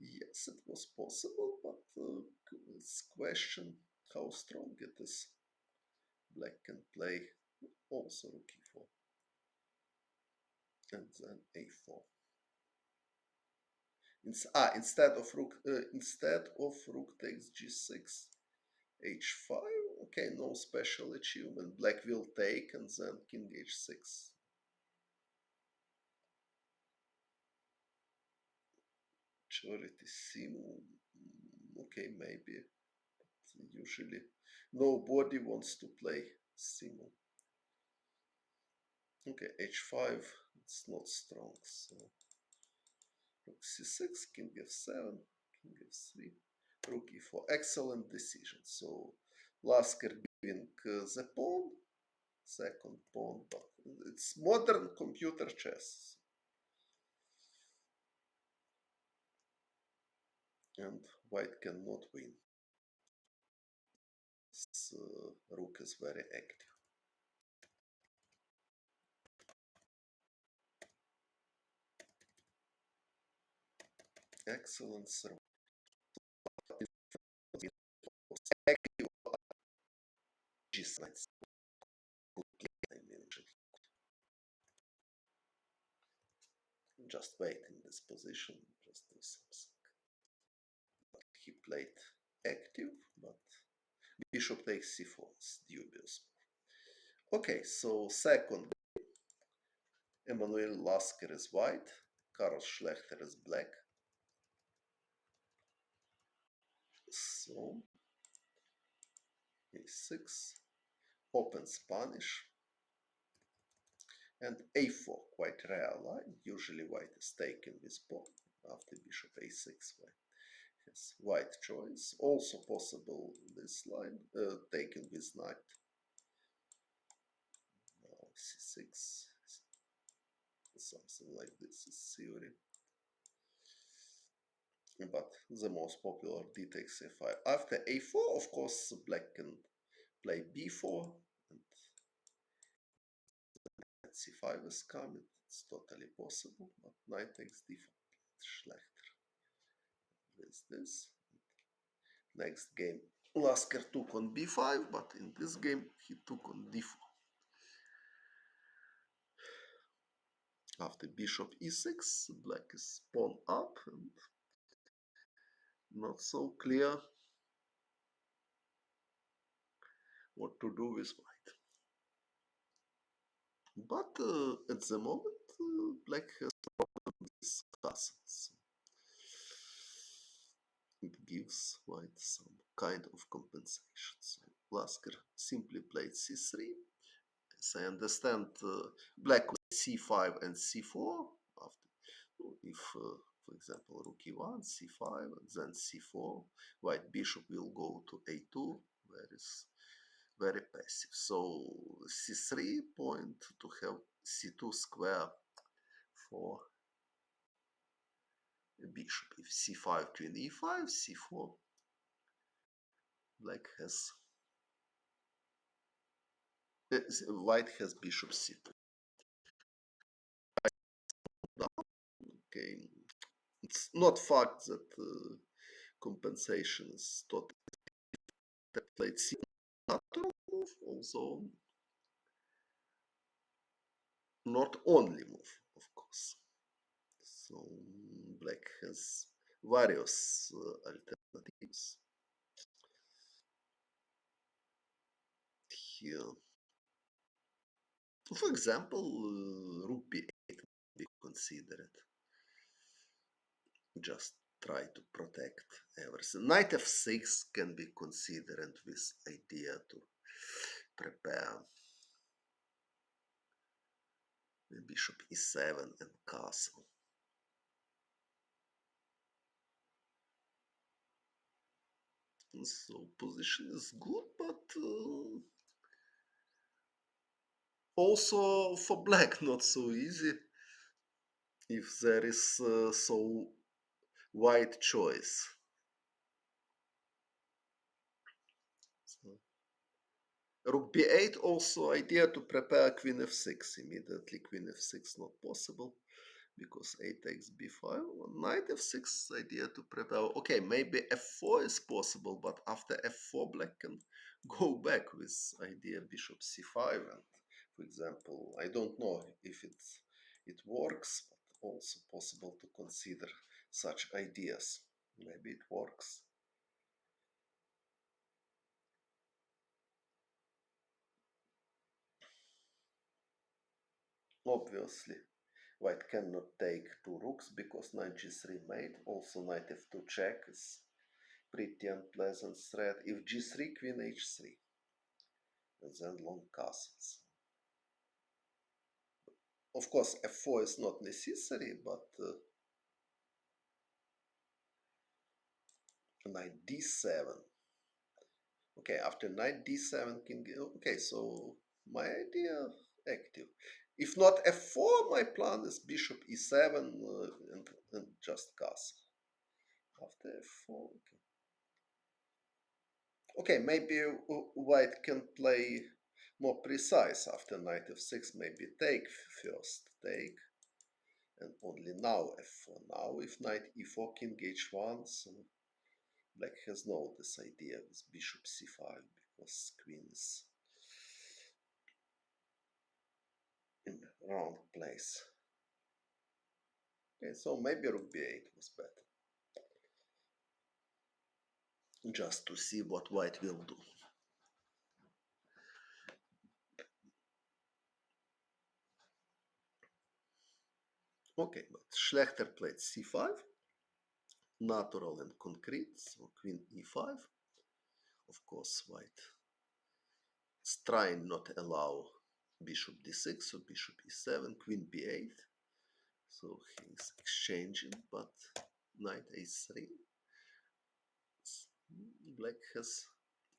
S1: Yes, it was possible, but it's question how strong it is. Black can play also rook e4 and then a4. Instead of rook takes g6, h5. Okay, no special achievement. Black will take and then king h6. Majority sim. Okay, maybe. Usually nobody wants to play sim. Okay, h5. It's not strong. So rook c6, king f7, king f3, rook e4. Excellent decision. So Lasker giving the pawn, second pawn, but it's modern computer chess. And white cannot win. This rook is very active. Excellent survival. Active g6. Just wait in this position, just do something. He played active, but bishop takes c4 is dubious. Okay, so second, Emanuel Lasker is white, Karl Schlechter is black. So a6, open Spanish, and a4, quite rare line. Usually white is taken with pawn. After bishop a6, white has white choice. Also possible this line, taken with knight. Now c6, something like this is theory. But the most popular d takes a5. After a4, of course, black can play b4 and c5 is coming. It's totally possible, but knight takes d4. Schlechter with this. Next game, Lasker took on b5, but in this game he took on d4. After bishop e6, black is pawn up and not so clear what to do with white. But at the moment, black has problems with castles. It gives white some kind of compensation. So Lasker simply played c3. As I understand, black with c5 and c4. After, if For example, rook e1, c5, and then c4. White bishop will go to a2, where is very passive. So c3 point to have c2 square for a bishop. If c5, queen e5, c4, black has white has bishop c2. Okay, it's not fact that compensation is totally played c natural move, although not only move, of course. So black has various alternatives here. For example, rook b8 be considered. Just try to protect everything. Knight f6 can be considered with idea to prepare bishop e7 and castle. So position is good, but also for black not so easy if there is so wide choice. So, rook b8 also idea to prepare queen f6 immediately. Queen f6 not possible because a takes b5. Knight f6 idea to prepare. Okay, maybe f4 is possible, but after f4 black can go back with idea bishop c5. And for example, I don't know if it works, but also possible to consider such ideas. Maybe it works. Obviously, white cannot take two rooks because knight g3 mate. Also knight f2 check is pretty unpleasant threat. If g3, queen h3, and then long castles. Of course, f4 is not necessary, but knight d7. Okay, after knight d7, king. Okay, so my idea active. If not f4, my plan is bishop e7 and just castle. After f4, okay. Okay, maybe white can play more precise after knight f6, maybe take first, take, and only now f4. Now if knight e4, king h1, so black has no this idea with bishop c5 because queen is in the wrong place. Okay, so maybe rook b8 was better. Just to see what white will do. Okay, but Schlechter played c5, natural and concrete, so queen e5. Of course, white is trying not allow bishop d6, so bishop e7, queen b8. So he's exchanging, but knight a3. Black has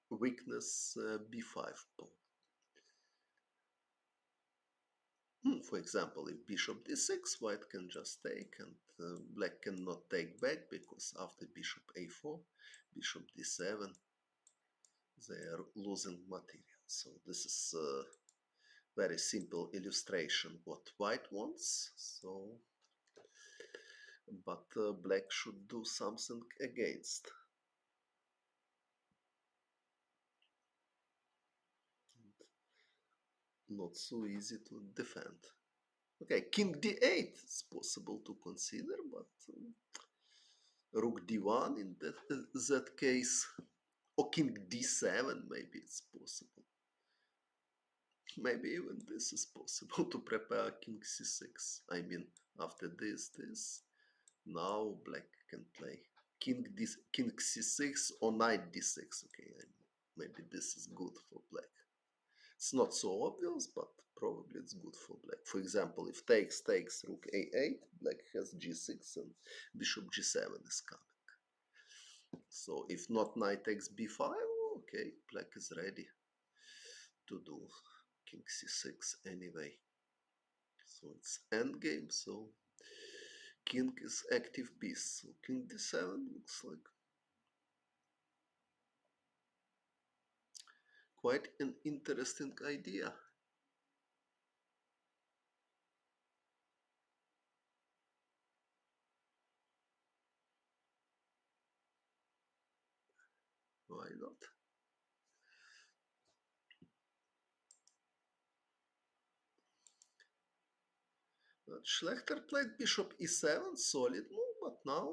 S1: weakness b5 pawn. For example, if bishop d6, white can just take, and black cannot take back because after bishop a4, bishop d7, they are losing material. So this is a very simple illustration what white wants. So, but black should do something against. Not so easy to defend. Okay, king d8 is possible to consider, but rook d1 in that case, or king d7 maybe it's possible. Maybe even this is possible to prepare king c6. I mean, after this, now black can play king c6 or knight d6. Okay, maybe this is good for black. It's not so obvious, but probably it's good for black. For example, if takes, rook a8, black has g6 and bishop g7 is coming. So if not knight takes b5, okay, black is ready to do king c6 anyway. So it's endgame, so king is active piece. So king d7 looks like quite an interesting idea. Why not? But Schlechter played bishop e7, solid move, but now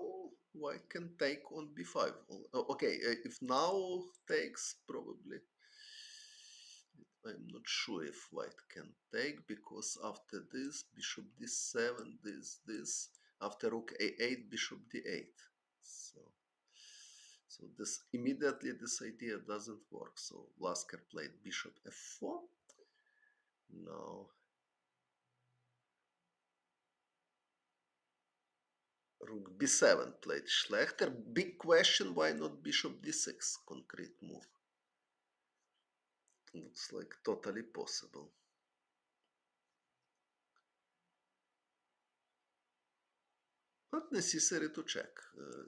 S1: white can take on b5. Okay, if now takes, probably. I'm not sure if white can take, because after this, bishop d7, this, after rook a8, bishop d8. So, so this immediately this idea doesn't work. So Lasker played bishop f4. Now rook b7 played Schlechter. Big question, why not bishop d6? Concrete move. Looks like totally possible. Not necessary to check.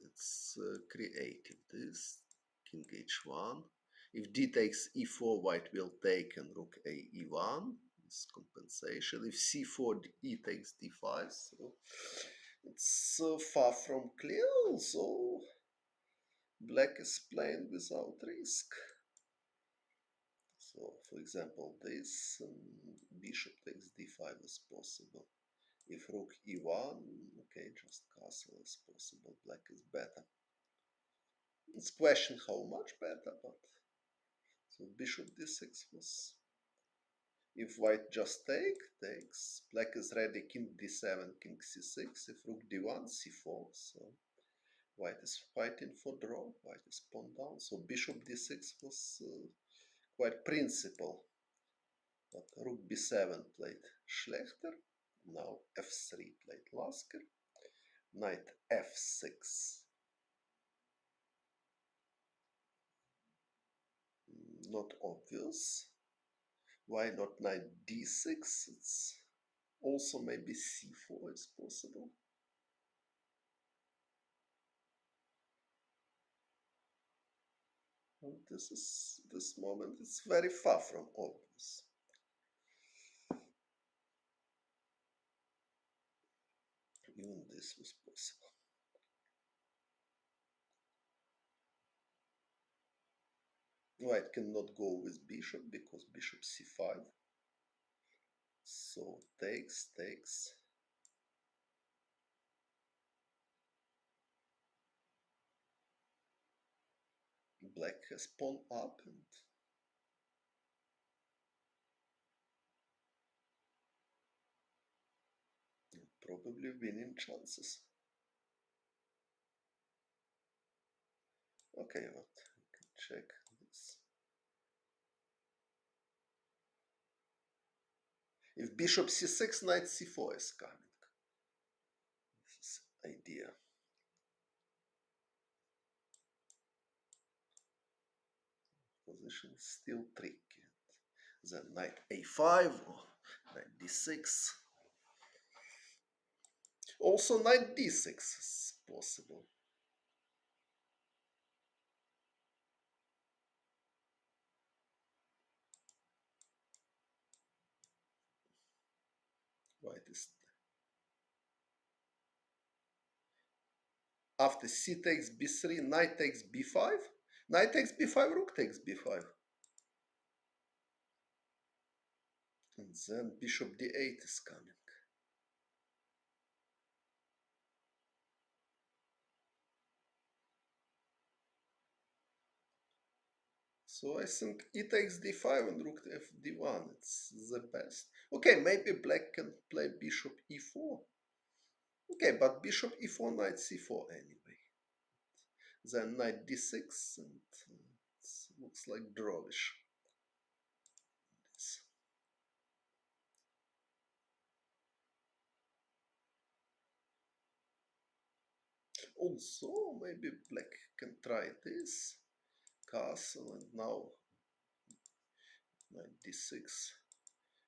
S1: It's creative. This king h1. If d takes e4, white will take and rook a e1. It's compensation. If c4, e takes d5. So it's far from clear. Also, black is playing without risk. So, for example, this bishop takes d5 is possible. If rook e1, okay, just castle is possible. Black is better. It's question how much better, but so bishop d6 was. If white just takes, black is ready. King d7, king c6. If rook d1, c4. So white is fighting for draw. White is pawn down. So bishop d6 was quite principle. But rook b7 played Schlechter. Now f3 played Lasker. Knight f6. Not obvious. Why not knight d6? It's also maybe c4 is possible. And this moment is very far from obvious. Even this was possible. White cannot go with bishop because bishop c5. So takes. Black has pawn up and probably winning chances. Okay, but I can check this. If bishop c6, knight c4 is coming. This is idea. Position is still tricky. Then knight a5 or knight d6. Also knight d6 is possible. White is after c takes b3, knight takes b5. Knight takes b5, rook takes b5. And then bishop d8 is coming. So I think e takes d5 and rook to f d1. It's the best. Okay, maybe black can play bishop e4. Okay, but bishop e4, knight c4 anyway. Then knight d6 and it looks like drawish. Also, maybe black can try this castle, and now knight d6.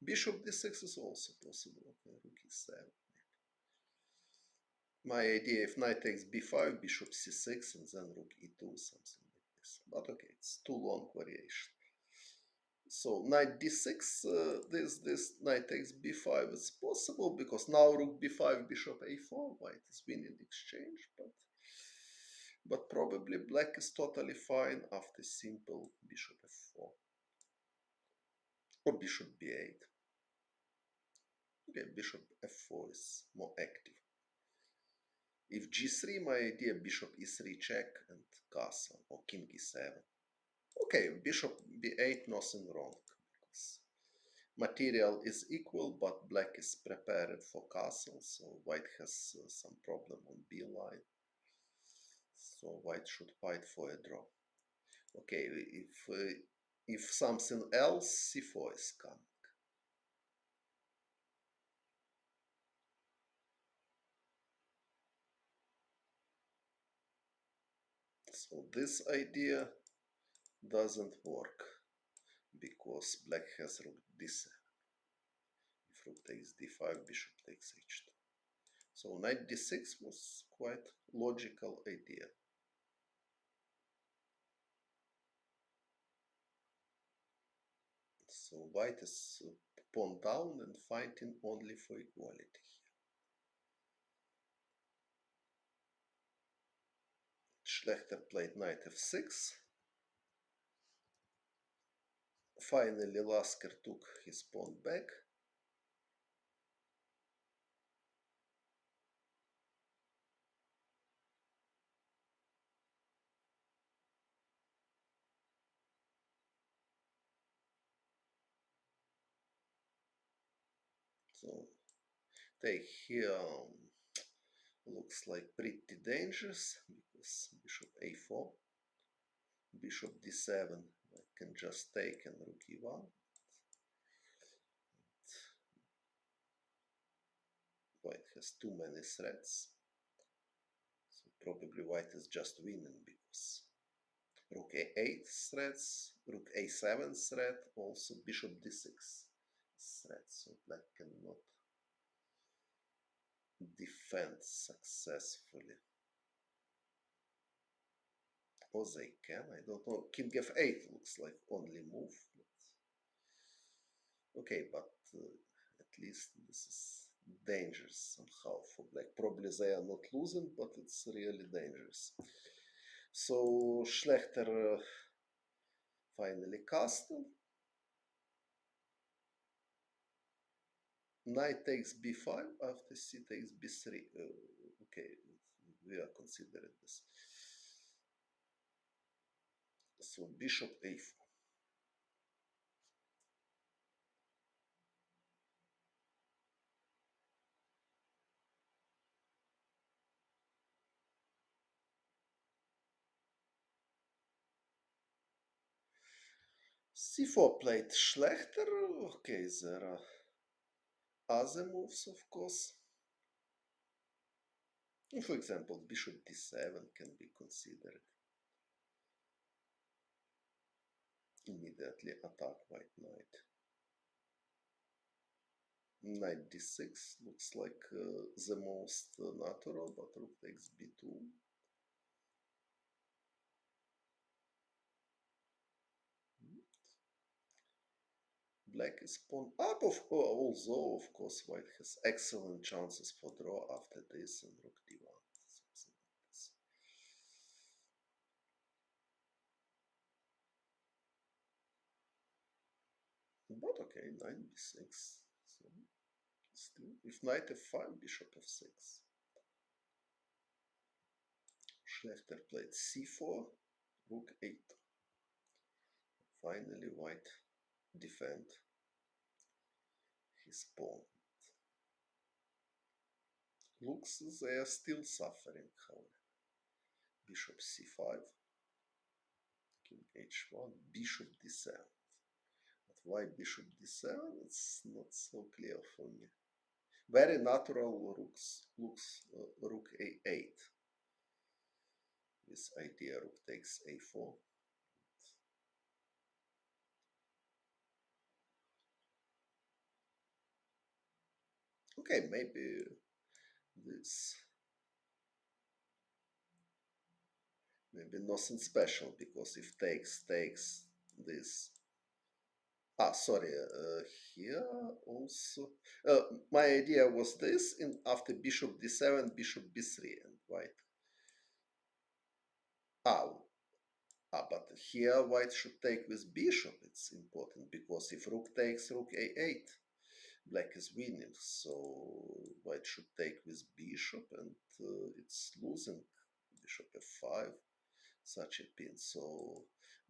S1: Bishop d6 is also possible. Okay, rook e7. My idea, if knight takes b5, bishop c6, and then rook e2, something like this. But okay, it's too long variation. So knight d6, this knight takes b5 is possible because now rook b5, bishop a4, white is winning exchange, but probably black is totally fine after simple bishop f4 or bishop b8. Okay, bishop f4 is more active. If g3, my idea bishop e3 check and castle or king e7. Okay, bishop b8, nothing wrong. Because material is equal, but black is prepared for castle, so white has some problem on b line. So white should fight for a draw. Okay, if something else, c4 is coming. So this idea doesn't work because black has rook d7. If rook takes d5, bishop takes h2. So knight d6 was quite logical idea. So white is pawn down and fighting only for equality here. Schlechter played knight f6. Finally, Lasker took his pawn back. So take here looks like pretty dangerous because bishop a4, bishop d7. I can just take and rook e1. White has too many threats. So probably white is just winning because rook a8 threats, rook a7 threat, also bishop d6 threat. So black cannot defend successfully. Or they can, I don't know. King f8 looks like only move. Okay, but at least this is dangerous somehow for black. Probably they are not losing, but it's really dangerous. So Schlechter finally castled. Knight takes b5 after c takes b3. Okay, we are considering this. So bishop a4. c4 played Schlechter. Okay, there are other moves, of course. For example, bishop d7 can be considered. Immediately attack white knight. Knight d6 looks like the most natural, but rook takes b2. Black is pawn up, although of course white has excellent chances for draw after this and rook d1. Something like this. But okay, knight b6. So still, if knight f5, bishop f6. Schlechter played c4, rook 8. Finally, white defend his pawn. Looks they are still suffering, however. Bishop c5, king h1, bishop d7. But why bishop d7? It's not so clear for me. Very natural looks rook a8. This idea rook takes a4. Okay, maybe this, maybe nothing special, because if takes this. Ah, sorry, here also. My idea was this, in after bishop d7, bishop b3, and white. Ah, but here white should take with bishop. It's important, because if rook takes rook a8, black is winning. So white should take with bishop, and it's losing. Bishop f5, such a pin. So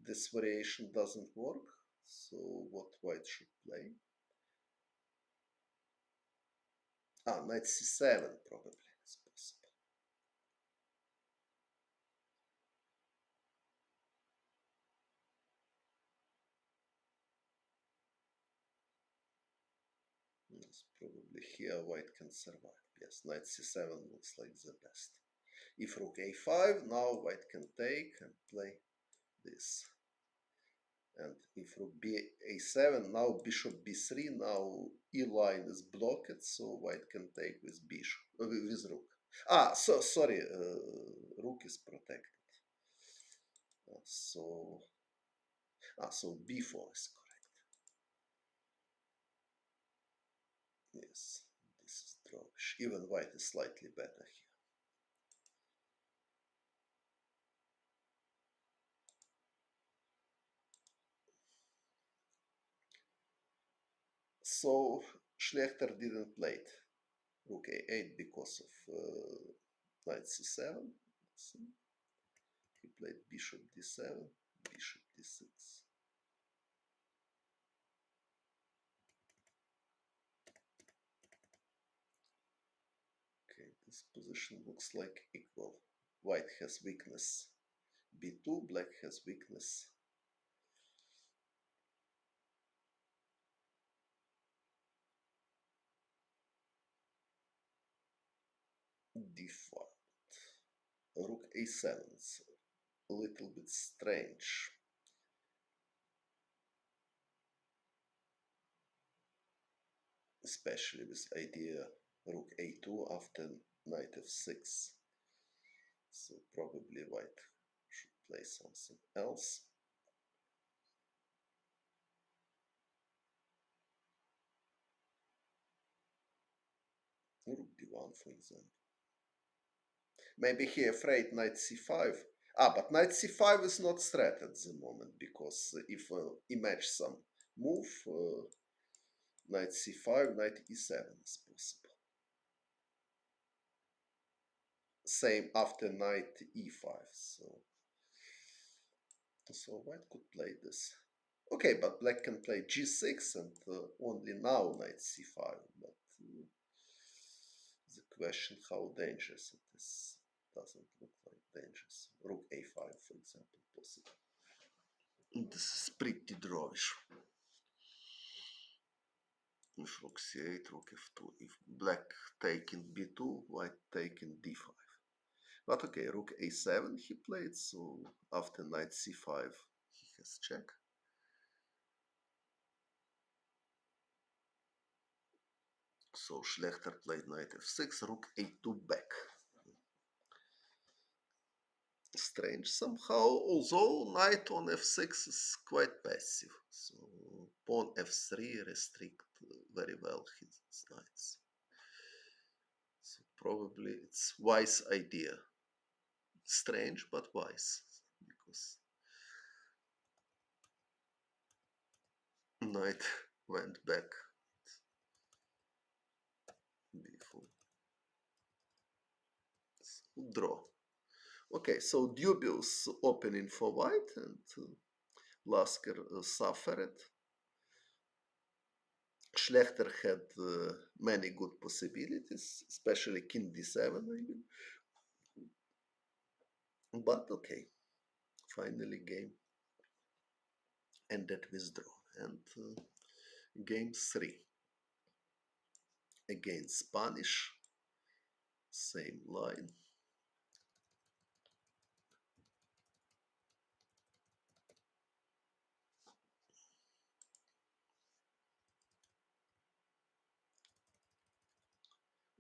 S1: this variation doesn't work. So what white should play? Ah, knight c7 probably is possible. Yes, probably here white can survive. Yes, knight c7 looks like the best. If rook a5, now white can take and play this. And if rook b a7, now bishop b3, now e line is blocked, so white can take with bishop, with rook. Ah, so sorry, rook is protected. So, so b4 is correct. Yes, this is drawish. Even white is slightly better here. So Schlechter didn't play it. Rook a8 because of knight c7. He played bishop d7, bishop d6. Okay, this position looks like equal. White has weakness b2, black has weakness. d5. Rook a7 is a little bit strange. Especially with idea rook a2 after knight f6. So probably white should play something else. Rook d1, for example. Maybe he afraid knight c5. Ah, but knight c5 is not threat at the moment, because if image some move, knight c5, knight e7 is possible. Same after knight e5. So white could play this. Okay, but black can play g6 and only now knight c5. But the question how dangerous it is doesn't look like dangerous. Rook a5, for example, possible. This is pretty drawish. If rook c8, rook f2. If black taking b2, white taking d5. But okay, rook a7 he played, so after knight c5 he has check. So Schlechter played knight f6, rook a2 back. Strange somehow, although knight on f6 is quite passive. So pawn f3 restrict very well his knights. So probably it's wise idea. Strange, but wise, because knight went back before. So draw. Okay, so dubious opening for white, and Lasker suffered. Schlechter had many good possibilities, especially king d7, maybe. But okay, finally game ended with draw. And game 3 against Spanish, same line.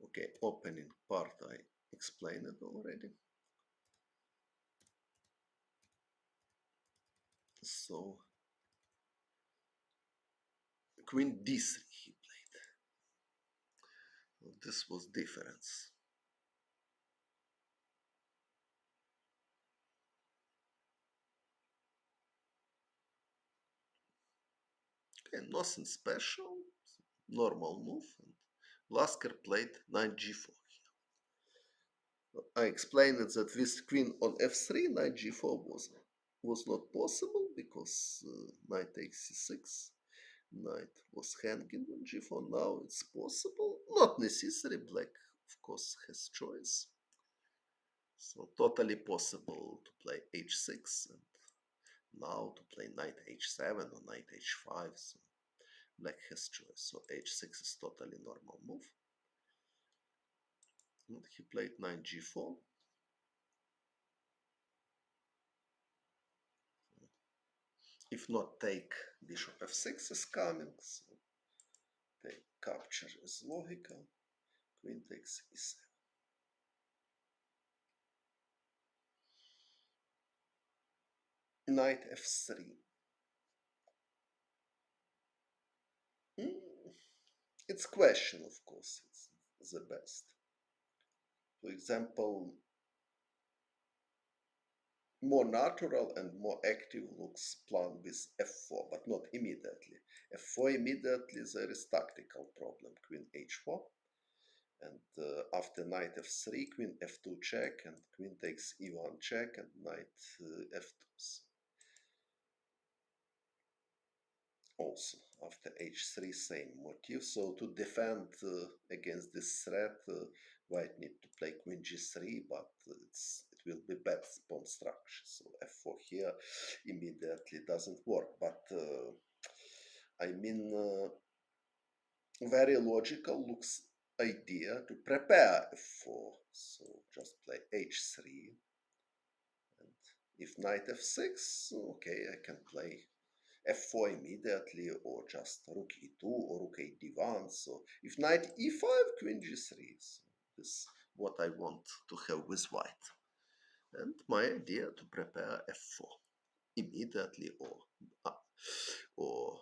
S1: Okay, opening part I explained it already. So queen d3 he played. This was difference. Okay, nothing special, normal move. And Lasker played knight g4. I explained that with queen on f3, knight g4 was not possible because knight takes c6. Knight was hanging on g4. Now it's possible. Not necessary. Black, of course, has choice. So totally possible to play h6 and now to play knight h7 or knight h5. So black has choice. So h6 is totally normal move. And he played knight g4. If not take, bishop f6 is coming. So take capture is logical. Queen takes e7. Knight f3. Mm, it's question, of course. It's the best. For example, more natural and more active looks plan with f4, but not immediately. f4 immediately there is tactical problem. Queen h4, and after knight f3, queen f2 check, and queen takes e1 check, and knight f2. Also after h3, same motif. So to defend against this threat, white need to play queen g3, but it will be bad pawn structure. So f4 here immediately doesn't work. But I mean, very logical looks idea to prepare f4. So just play h3, and if knight f6, okay, I can play f4 immediately, or just rook e2 or rook a d1. So if knight e5, queen g3. So this is what I want to have with white. And my idea to prepare f4 immediately, or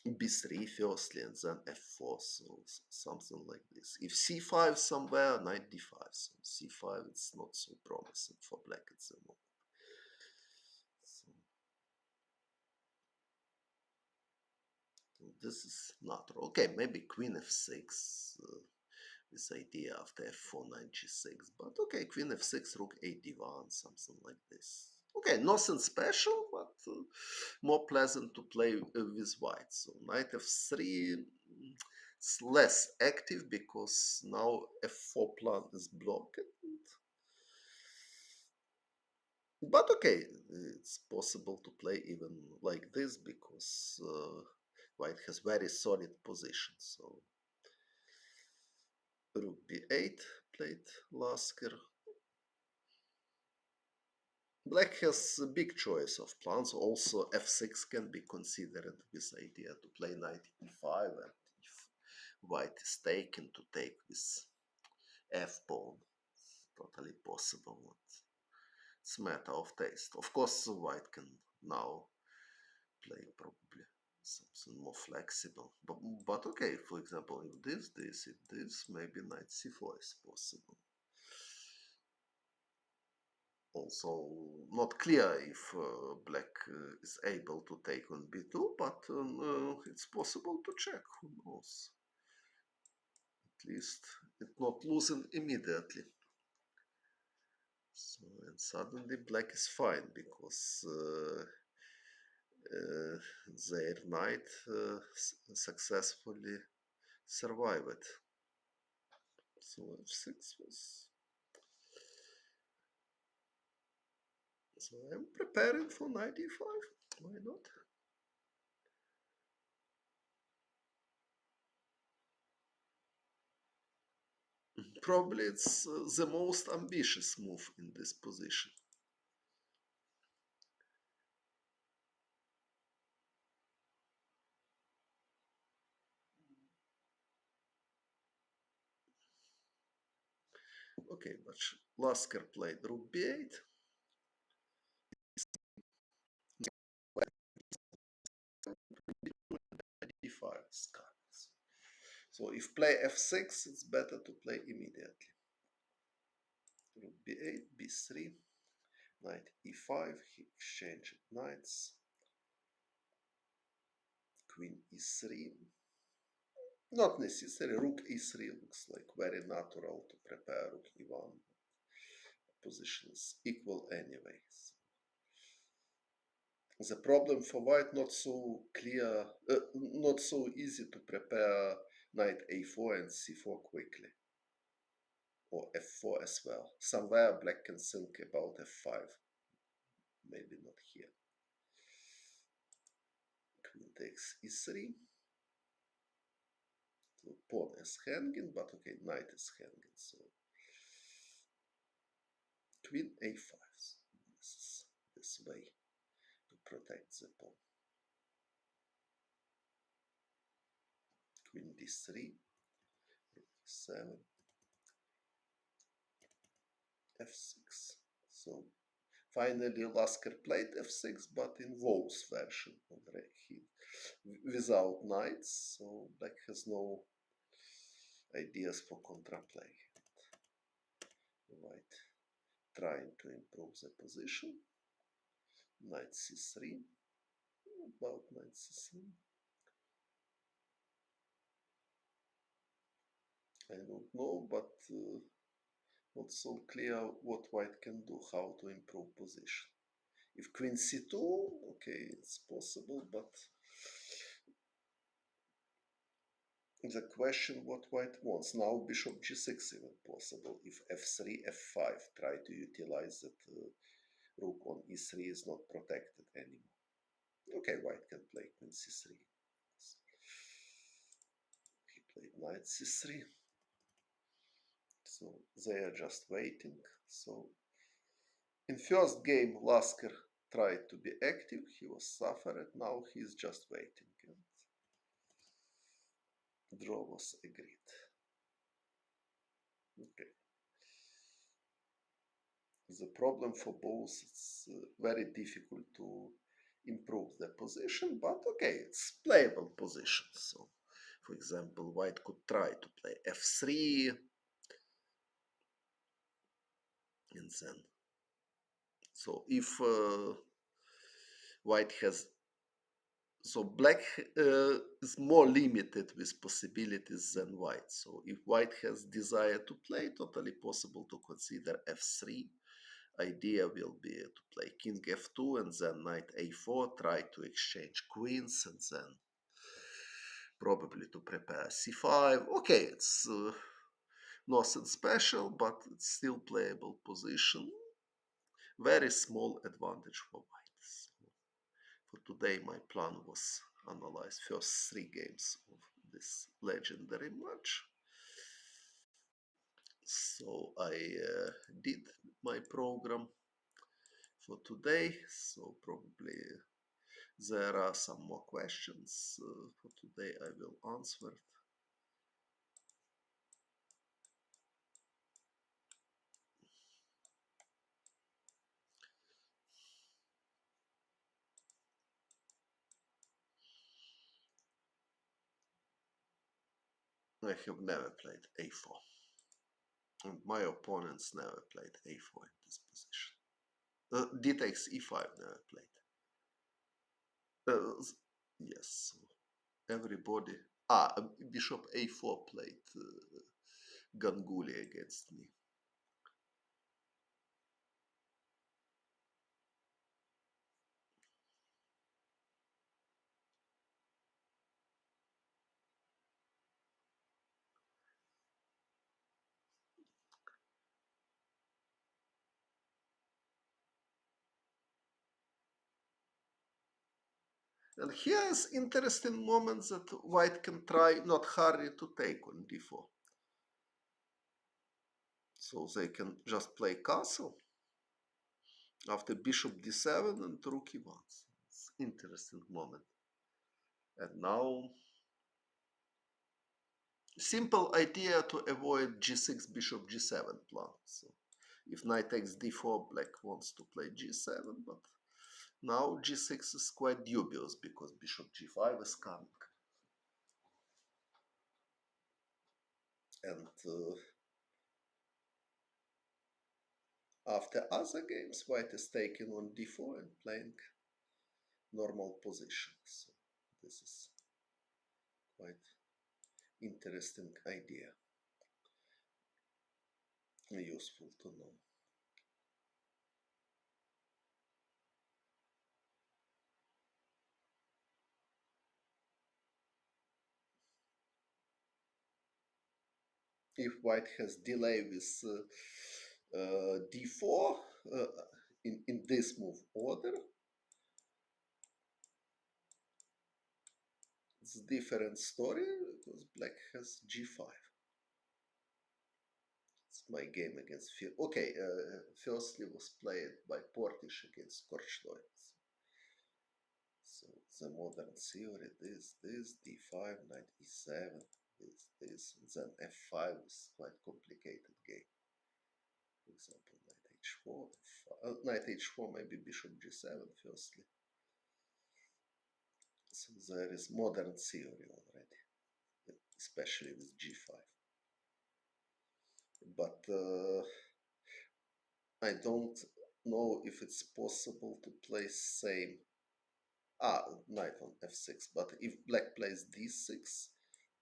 S1: b3 firstly and then f4. So something like this. If c5 somewhere, knight d5. So c5 it's not so promising for black at the moment. So this is natural. Okay, maybe queen f6. This idea after f4, knight g6, but okay, queen f6, rook a d1, something like this. Okay, nothing special, but more pleasant to play with white. So knight f3 is less active because now f4 plan is blocked. But okay, it's possible to play even like this because white has very solid position. So rook b8 played Lasker. Black has a big choice of plans. Also, f6 can be considered with idea to play knight e5, and if white is taken, to take with f pawn. Totally possible. It's a matter of taste. Of course, white can now play probably something more flexible. But okay, for example, if this, maybe knight c4 is possible. Also not clear if black is able to take on b2, but it's possible to check, who knows. At least it's not losing immediately. So, and suddenly black is fine because their knight successfully survived. So f6 was... So I'm preparing for knight e5. Why not? Probably it's the most ambitious move in this position. Okay, but Lasker played rook b8. d5 scans. So if play f6, it's better to play immediately. Rook b8, b3, knight e5, he exchanged knights, queen e3. Not necessary, rook e3 looks like very natural to prepare rook e1. Position is equal anyway. The problem for white not so clear, not so easy to prepare knight a4 and c4 quickly, or f4 as well. Somewhere black can think about f5, maybe not here. Queen takes e3. So pawn is hanging, but okay, knight is hanging, so queen a5. This is this way to protect the pawn. Queen d3, rook e7, f6. So finally Lasker played f6, but in Wolf's version already, without knights, so black has no ideas for counterplay. White trying to improve the position. Knight c3. About knight c3. I don't know, but not so clear what white can do, how to improve position. If queen c2, okay, it's possible, but the question what white wants. Now bishop g6 even possible. If f3, f5, try to utilize that rook on e3 is not protected anymore. Okay, white can play queen c3. He played knight c3. So they are just waiting. So in first game, Lasker tried to be active. He was suffered. Now he is just waiting. And draw was agreed. Okay. The problem for both, it's very difficult to improve the position, but okay, it's playable position. So, for example, white could try to play f3, and then, so if white has, so black is more limited with possibilities than white. So if white has desire to play, totally possible to consider f3. Idea will be to play king f2 and then knight a4, try to exchange queens, and then probably to prepare c5. Okay, it's nothing special, but it's still playable position. Very small advantage for white. So for today, my plan was analyze first 3 games of this legendary match. So I did my program for today. So probably there are some more questions for today. I will answer. I have never played a4. And my opponents never played a4 in this position. D takes e5 never played. Yes, everybody. Bishop a4 played Ganguly against me. And here is interesting moment that white can try not hurry to take on d4. So they can just play castle after bishop d7 and rook e1. It's interesting moment. And now Simple idea to avoid g6 bishop g7 plan. So if knight takes d4, black wants to play g7, but now g6 is quite dubious because bishop g5 is coming. And after other games, white is taking on d4 and playing normal position. So this is quite interesting idea, useful to know. If white has delay with d4 in this move order, it's a different story because black has g5. It's my game against Phil. Okay, firstly was played by Portish against Korchnoi. So the modern theory, this, d5, knight e7, this, then f5 is quite complicated game. For example, knight h4, knight h4, maybe bishop g7 firstly. So there is modern theory already, especially with g5. But I don't know if it's possible to play same knight on f6. But if black plays d6,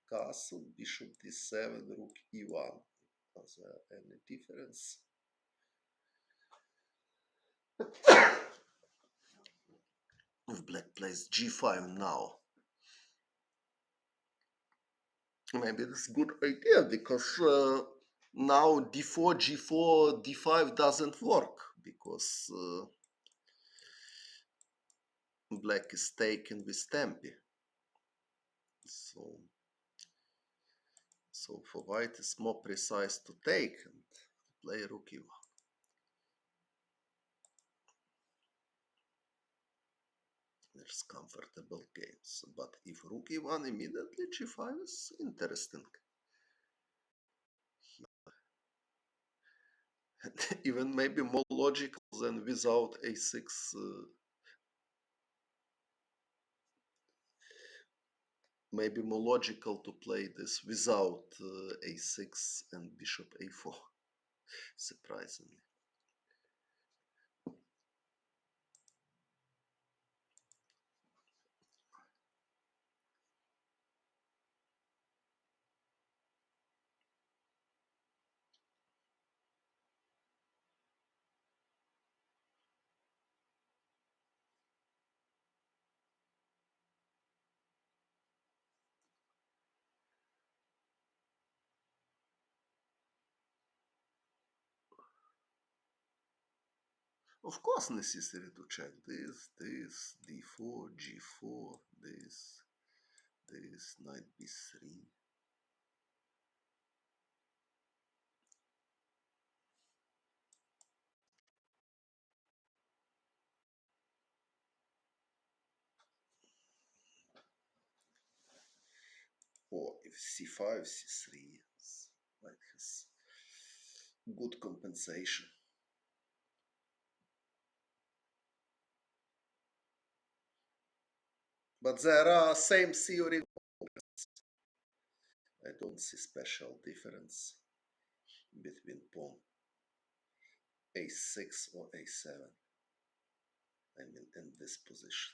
S1: castle, bishop d7, rook e1, is there any difference? If black plays g5 now, maybe it's a good idea because now d4, g4, d5 doesn't work because black is taken with tempi. So for white it's more precise to take and play rook e1. There's comfortable games, but if rook e1 immediately, g5 is interesting. Even maybe more logical than without a6. Maybe more logical to play this without a6 and bishop a4, surprisingly. Of course necessary to check this, d4, g4, this, knight b3. Or if c5, c3, white has good compensation. But there are same theory. I don't see special difference between pawn a6 or a7. I mean, in this position.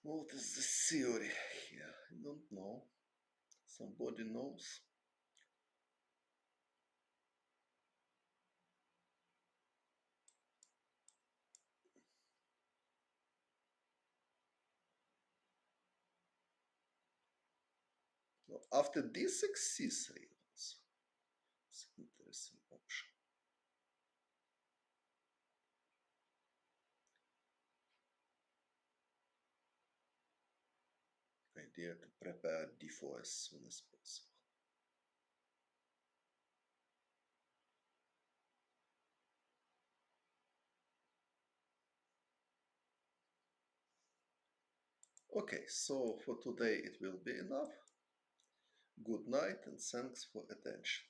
S1: What is the theory here? I don't know. Somebody knows. No, after d6, c3. It's an interesting option. idea to prepare d4 as soon as possible. Okay, so for today it will be enough. Good night and thanks for attention.